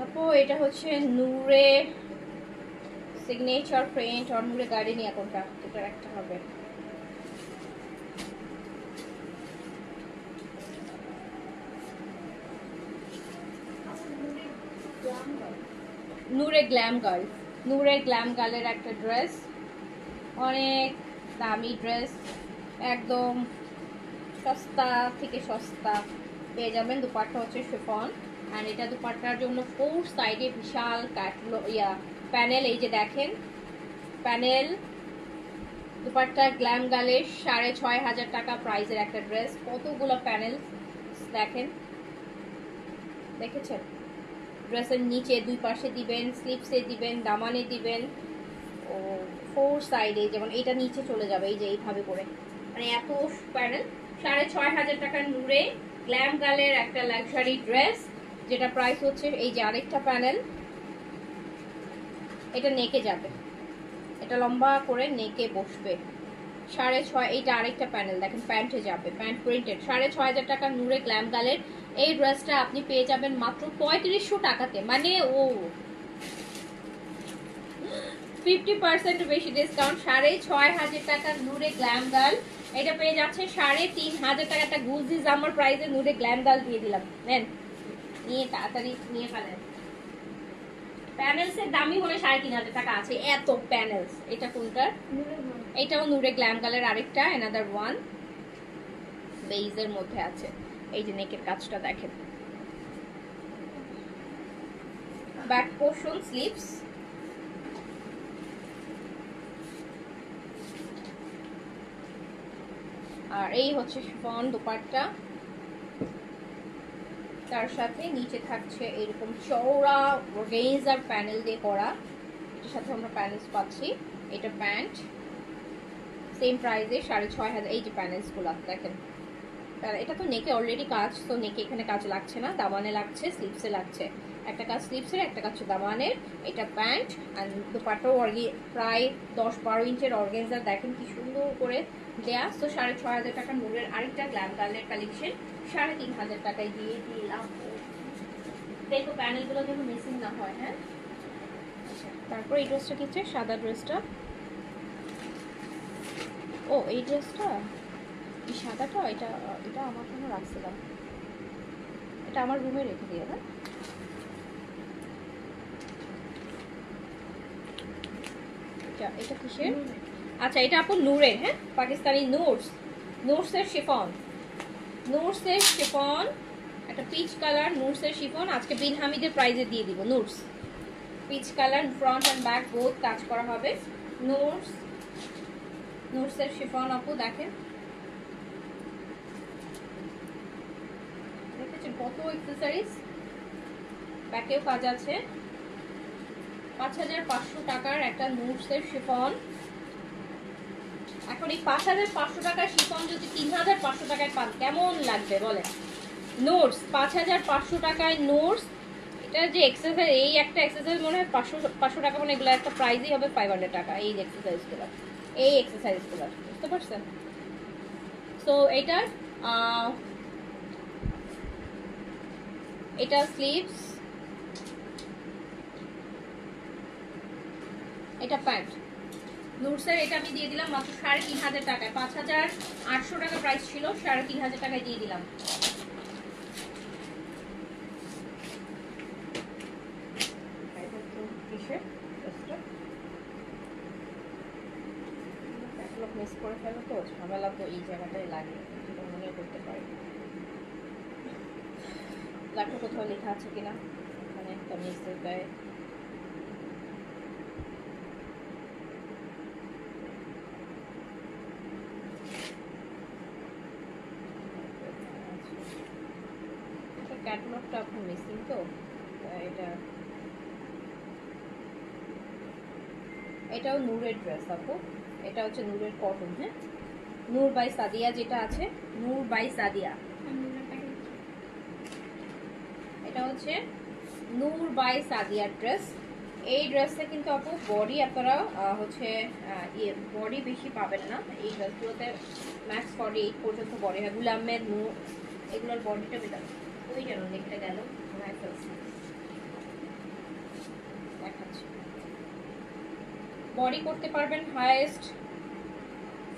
আপু এটা হচ্ছে নূরে সিগনেচার প্রিন্ট আর নূরে গার্ডেনিয়া, কোনটা? এটার একটা হবে। নূরে গ্ল্যাম গার্ল, নূরে গ্ল্যাম গার্লের একটা ড্রেস, অনেক দামি ড্রেস, একদম সস্তা থেকে সস্তা পেয়ে যাবেন। দুপাট্টা হচ্ছে শিফন, আর এটা দুপাট্টার জন্য 4 সাইডে বিশাল প্যানেল, এই যে দেখেন প্যানেল। দুপাট্টা গ্ল্যাম গার্লের 6500 টাকা প্রাইসের একটা ড্রেস, কতগুলো প্যানেল দেখেন, দেখেছেন? ড্রেসের নিচে দুই পাশে দিবেন, স্লিপসে দিবেন, দামানে দিবেন, ও 4 সাইডে, যেমন এটা নিচে চলে যাবে এই যে এইভাবে করে, মানে এত প্যানেল। 6500 টাকার নূরে গ্ল্যাম গার্লের একটা লাক্সারি ড্রেস, যেটা প্রাইস হচ্ছে, এই যে আরেকটা প্যানেল, এটা নেকে যাবে, এটা লম্বা করে নেকে বসবে। 6.5, এইটা আরেকটা প্যানেল দেখেন, প্যান্টে যাবে, প্যান্ট প্রিন্টেড। 6500 টাকার নূরে গ্ল্যাম গার্লের এই ড্রেসটা আপনি পেয়ে যাবেন মাত্র 3500 টাকাতে, মানে ও 50% বেশি ডিসকাউন্ট। 6500 টাকার নূরে গ্ল্যাম গার্ল, এটা পেয়ে যাচ্ছে 3500 টাকা। একটা গুলজি জামার প্রাইসে নূরে গ্ল্যাম গার্ল দিয়ে দিলাম, নেন নিয়ে তাড়াতাড়ি নিয়ে ফেলেন। প্যানেলসের দামই হলে 3500 টাকা আছে, এত প্যানেলস। এটা কোনটার? এটাও নূরে গ্ল্যাম গার্লের আরেকটা, অ্যানাদার ওয়ান, বেইজের মধ্যে আছে। এই যে নেকের কাজটা দেখেন, ব্যাক পোর্শন, স্লিভস, আর এই হচ্ছে শিফন দুপাট্টা, তার সাথে নিচে থাকছে এরকম চওড়া অর্গানজার প্যানেল দিয়ে করা, এটার সাথে আমরা প্যানেলস পাচ্ছি। এটা প্যান্ট, সেম প্রাইসে 6500। এই যে প্যানেলস গুলা দেখেন, এটা তো নেকে অলরেডি কাজ, তো নেকে এখানে কাজ লাগছে না, দামানে লাগছে, স্লিভসে লাগছে। একটা কাজ স্লিভসের, একটা কাজ দামানের। এটা প্যান্ট, আর দুপাট্টাও প্রায় 10-12 ইঞ্চের অর্গানজার, দেখেন কি সুন্দর করে দেয়া। তো 6500 টাকা নূরের আরেকটা গ্ল্যাম গার্লের কালেকশন 3500 টাকায় দিয়ে দিলাম। দেখো প্যানেলগুলো যেন মিসিং না হয়। হ্যাঁ, তারপর এই ড্রেসটা কি হচ্ছে, সাদা ড্রেসটা, ও এই ড্রেসটা, এই সাদাটা, এটা আমার জন্য রাখছিলাম, এটা আমার রুমে রেখে দিয়ে। হ্যাঁ, এটা কিসের? আচ্ছা, এটা আপু নূরের, হ্যাঁ পাকিস্তানি নূরসের শিফন, নূরসের শিফন, একটা পিচ কালার নূরসের শিফন। আজকে বিন হামিদের প্রাইজে দিয়ে দিব। Peach colour, front and back both কাজ করা হবে। নূরসের শিফন আপু দেখেন, দেখেছেন কত অ্যাক্সেসরিজ, ব্যাকেও কাজ আছে। 5500 টাকার একটা নুটসের শিফন। এখন এই 5500 টাকার শিফন যদি 3500 টাকায় পান কেমন লাগবে বলেন? নোটস 5500 টাকায় নোটস। এটা যে এক্সারসাইজ, এই একটা এক্সারসাইজ মনে হয় 500 টাকা, মানে এগুলো একটা প্রাইসই হবে 500 টাকা। এই এক্সারসাইজগুলো, এই এক্সারসাইজগুলো, বুঝতে পারছেন? সো এইটার এটা স্লিভস, এটা প্যান্ট। নুটসের এটা আমি দিয়ে দিলাম মাত্র 3500 টাকায়। 5800 টাকা প্রাইস ছিল, 3500 টাকায় দিয়ে দিলাম। মিস করে ফেলো তো, ঝামেলা তো এই জায়গাটায় লাগে, মনে করতে পারি ল্যাপটপ কোথাও লেখা আছে কিনা, এখানে একটা মেসেজ দেয়। ক্যাটালগটা এখন মিসিং তো, এটাও নূরের ড্রেস আপু। এটা হচ্ছে নূরের কটন। হ্যাঁ, নূর বাই সাদিয়া যেটা আছে, নূর বাই সাদিয়া, এটা হচ্ছে নূর বাই সাদিয়ার ড্রেস। এই ড্রেসটা কিন্তু আপু বডি আপনারা হচ্ছে বডি বেশি পাবেন না। এই ড্রেসগুলোতে ম্যাক্স 48 পর্যন্ত বডি হয়। গুলামের নূর এগুলোর বডিটা বেটার। ওই যেন দেখতে গেল দেখাচ্ছি, বডি করতে পারবেন হাইয়েস্ট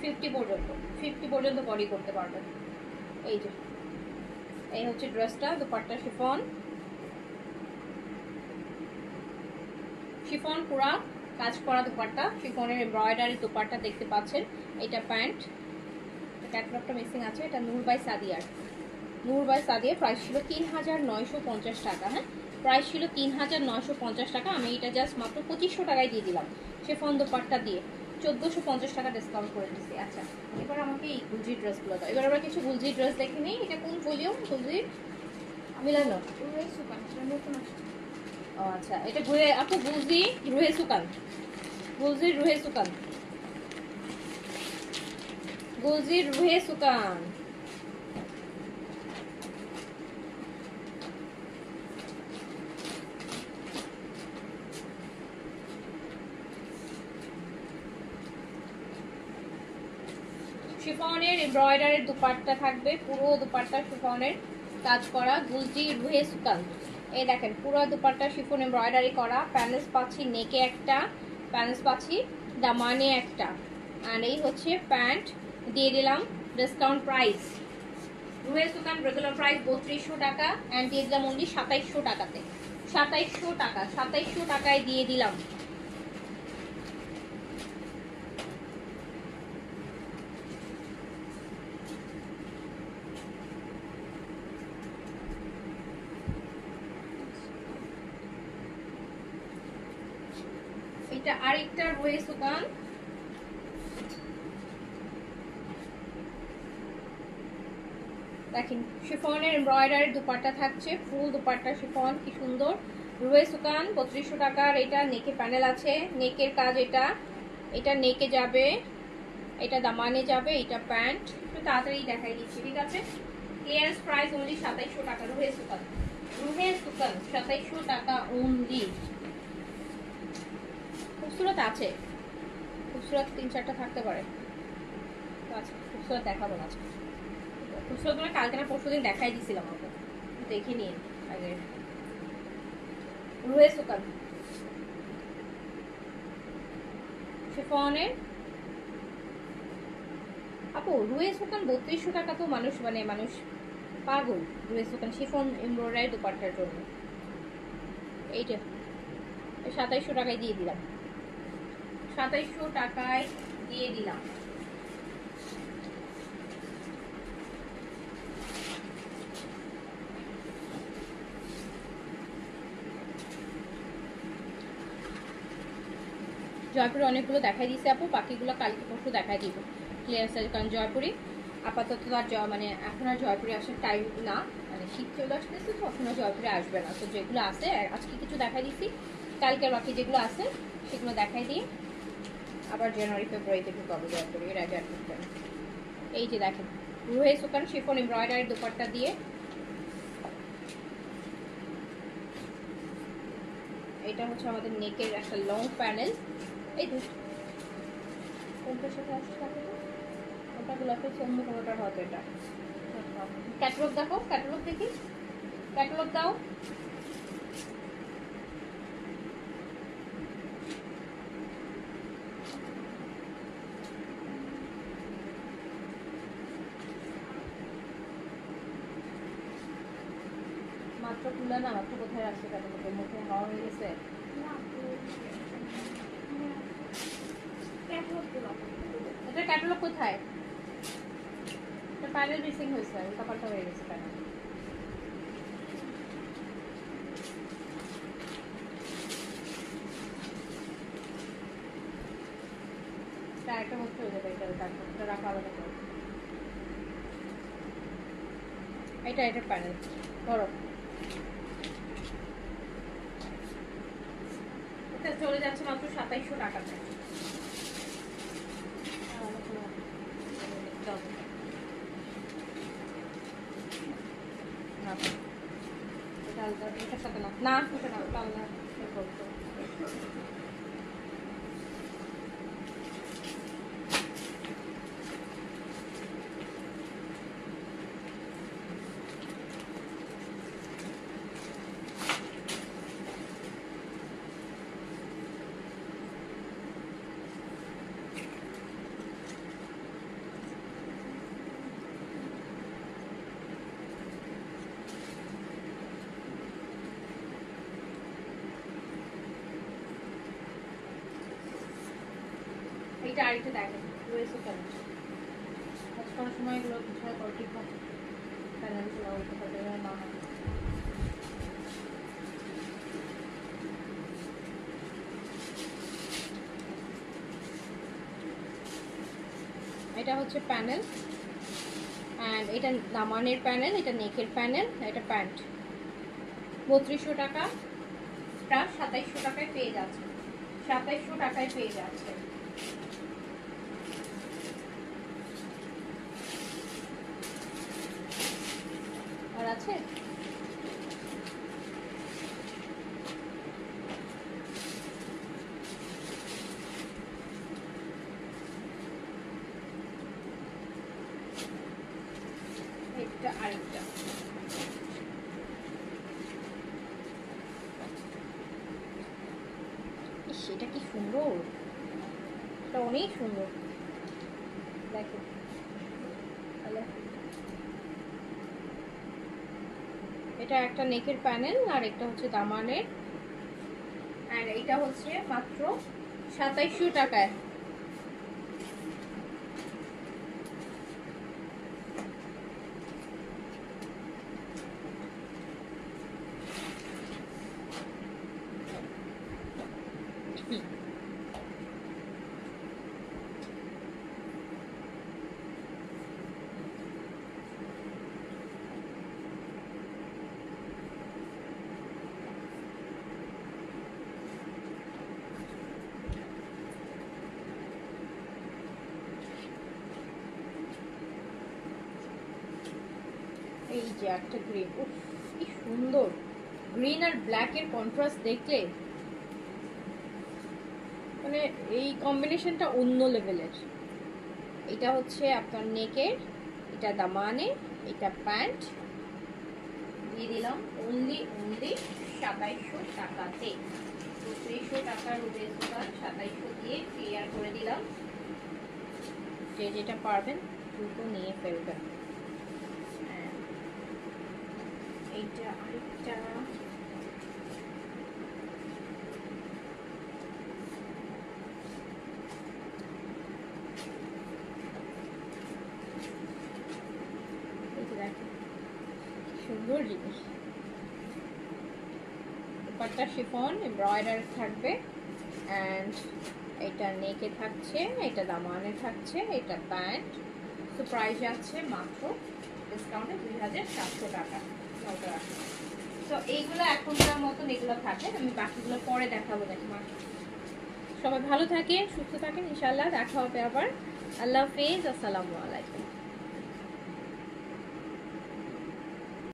50 পর্যন্ত বডি করতে পারবেন। এই যে এই হচ্ছে ড্রেসটা, দুপাট্টা শিফন, শিফন পুরা কাজ করা দুপাট্টা, শিফনের এমব্রয়ডারি দুপাট্টা দেখতে পাচ্ছেন। এটা প্যান্ট, ক্যাটালগটা মিসিং আছে। এটা নূর বাই সাদিয়ার, নূর বাই সাদিয়ার প্রাইস ছিল 3950 টাকা। হ্যাঁ, প্রাইস ছিল 3950 টাকা। আমি এটা জাস্ট মাত্র 2500 টাকায় দিয়ে দিলাম, শিফন দুপাট্টা দিয়ে 1450 টাকা ডিসকাউন্ট করে দিচ্ছি। আচ্ছা, এবার আমাকে এই গুলজি ড্রেসগুলো দাও। এবার আমরা কিছু গুলজি ড্রেস দেখে নিই। এটা কোন ভলিউম গুলজি? মিলানো ও আচ্ছা, এটা ঘুরে আপু গুলজি রুহে সুকান, গুলজি রুহে সুকান, গুলজি রুহে সুকান। শিফনের এমব্রয়ডারির দুপাট্টা থাকবে, পুরো দুপাট্টা শিফনের কাজ করা, গুলজি রুহে সুকান। এই দেখেন পুরো দুপাট্টা শিফন এমব্রয়ডারি করা। প্যানেলস পাচ্ছি নেকে একটা, প্যানেলস পাচ্ছি দামানে একটা, আর এই হচ্ছে প্যান্ট। দিয়ে দিলাম ডিসকাউন্ট প্রাইস, রুহে সুকান রেগুলার প্রাইস 3200 টাকা, অ্যান্ড দিয়ে দিলাম অনলি 2700 টাকাতে। 2700 টাকা, 2700 টাকায় দিয়ে দিলাম। এটা আরেকটা রুহে সুকান, দেখেন শিফনের এমব্রয়ডারি দুপাট্টা থাকছে, ফুল দুপাট্টা শিফন, কি সুন্দর। রুহে সুকান 3200 টাকার। এটা নেকে প্যানেল আছে, নেকের কাজ। এটা এটা নেকে যাবে, এটা দামানে যাবে, এটা প্যান্ট। একটু তাড়াতাড়ি দেখাই দিচ্ছি, ঠিক আছে? ক্লিয়ারেন্স প্রাইস অনলি 2700 টাকা। রুহে সুকান, রুহে সুকান 2700 টাকা অনলি। খুবসুরত আছে, খুবসুরত 3-4টা থাকতে পারে। আচ্ছা, খুবসুরত দেখাবো না আজকে। খুবসুরত মানে কালকে না পরশুদিন দেখাই দিছিলাম, আমাকে দেখে নিন আগে। রুহে সুকান শিফনের আপু, রুহে সুকান 3200 টাকা তো মানুষ মানে মানুষ পাগল। রুহে সুকান শিফন এমব্রয়ডারি দুপাট্টার জন্য। এইটা 2700 টাকায় দিয়ে দিলাম, 2700 টাকায় দিয়ে দিলাম। জয়পুরে অনেকগুলো দেখাই দিয়েছে আপু, বাকিগুলো কালকে পরশু দেখাই দিব ক্লিয়ার সাইজ, কারণ জয়পুরি আপাতত আর মানে এখন আর জয়পুরে আসার টাইম না, মানে শীত চলে আসতেছে তো এখন আর জয়পুরে আসবে না। তো যেগুলো আছে আজকে কিছু দেখাই দিচ্ছি, কালকে বাকি যেগুলো আছে সেগুলো দেখাই দিয়ে আবার জানুয়ারি ফেব্রুয়ারিতে ঢুকাবো জয়পুরে, এর আগে আর ঢুকবে না। এই যে দেখেন রুহে সুকান শিফন এমব্রয়ডারি দুপাট্টা দিয়ে, এটা হচ্ছে আমাদের নেকের একটা লং প্যানেল। এই তো কোনটার সাথে আসছে ওটা গোলাপি অন্য কোনোটার হয়তো এটা। ক্যাটালগ দেখো, ক্যাটালগ দেখি, ক্যাটালগ দাও। মাত্র খুললে না, মাত্র কোথায় রাখছে ক্যাটালগের মুখে হাওয়া হয়ে গেছে। এটা ক্যাটালগ কোথায়? এটা প্যানেল মিসিং হয়েছে, উল্টাপাল্টা হয়ে গেছে প্যানেল। একটা মধ্যে হয়ে যাবে, এটা রাখা আলাদা করে। এটা প্যানেল ধরো, এটা চলে যাচ্ছে মাত্র 2700 টাকাতে। এটার সাথে না, না এটা না, আলাদা করতে। এটা আরেকটা দেখেন রয়েছে কেন কাজ করার সময় এগুলো বুঝায় কোয়ালিটি কম, প্যানেলগুলো উল্টো পাল্টে না হয়। এটা হচ্ছে প্যানেল, অ্যান্ড এটা দামানের প্যানেল, এটা নেকের প্যানেল, এটা প্যান্ট। 3200 টাকা, 2700 টাকায় পেয়ে যাচ্ছে, 2700 টাকায় পেয়ে যাচ্ছে। আর আছে এটা আরেকটা, সেটা কি সুন্দর, এটা অনেক সুন্দর দেখো। এটা একটা নেকের প্যানেল আর একটা হচ্ছে দামানের, আর এটা হচ্ছে মাত্র 2700 টাকায়। এই যে একটা গ্রিন, উফ কি সুন্দর, গ্রিন আর ব্ল্যাক এর কন্ট্রাস্ট দেখলে মানে এই কম্বিনেশনটা অন্য লেভেলের। এটা হচ্ছে আপনার নেকের, এটা দামানে, এটা প্যান্ট দিয়ে দিলাম অনলি 2700 টাকাতে। 3200 টাকার রুবেল দোকান 2700 দিয়ে ক্লিয়ার করে দিলাম। যে যেটা পারবেন দ্রুত নিয়ে ফেলবেন। এইটা আরেকটা, সুন্দর জিনিস, দুপাট্টা শিফন এমব্রয়ডারি থাকবে, অ্যান্ড এটা নেকে থাকছে, এটা দামানে থাকছে, এটা প্যান্ট। সো প্রাইস যাচ্ছে মাত্র ডিসকাউন্টে 2700 টাকা। তো এইগুলো এখনকার মতন এগুলো থাকে, আমি বাকিগুলো পরে দেখাবো। দেখুন সবাই ভালো থাকেন, সুস্থ থাকেন, ইনশাআল্লাহ দেখা হবে আবার। আল্লাহ হাফেজ, আসসালামু আলাইকুম।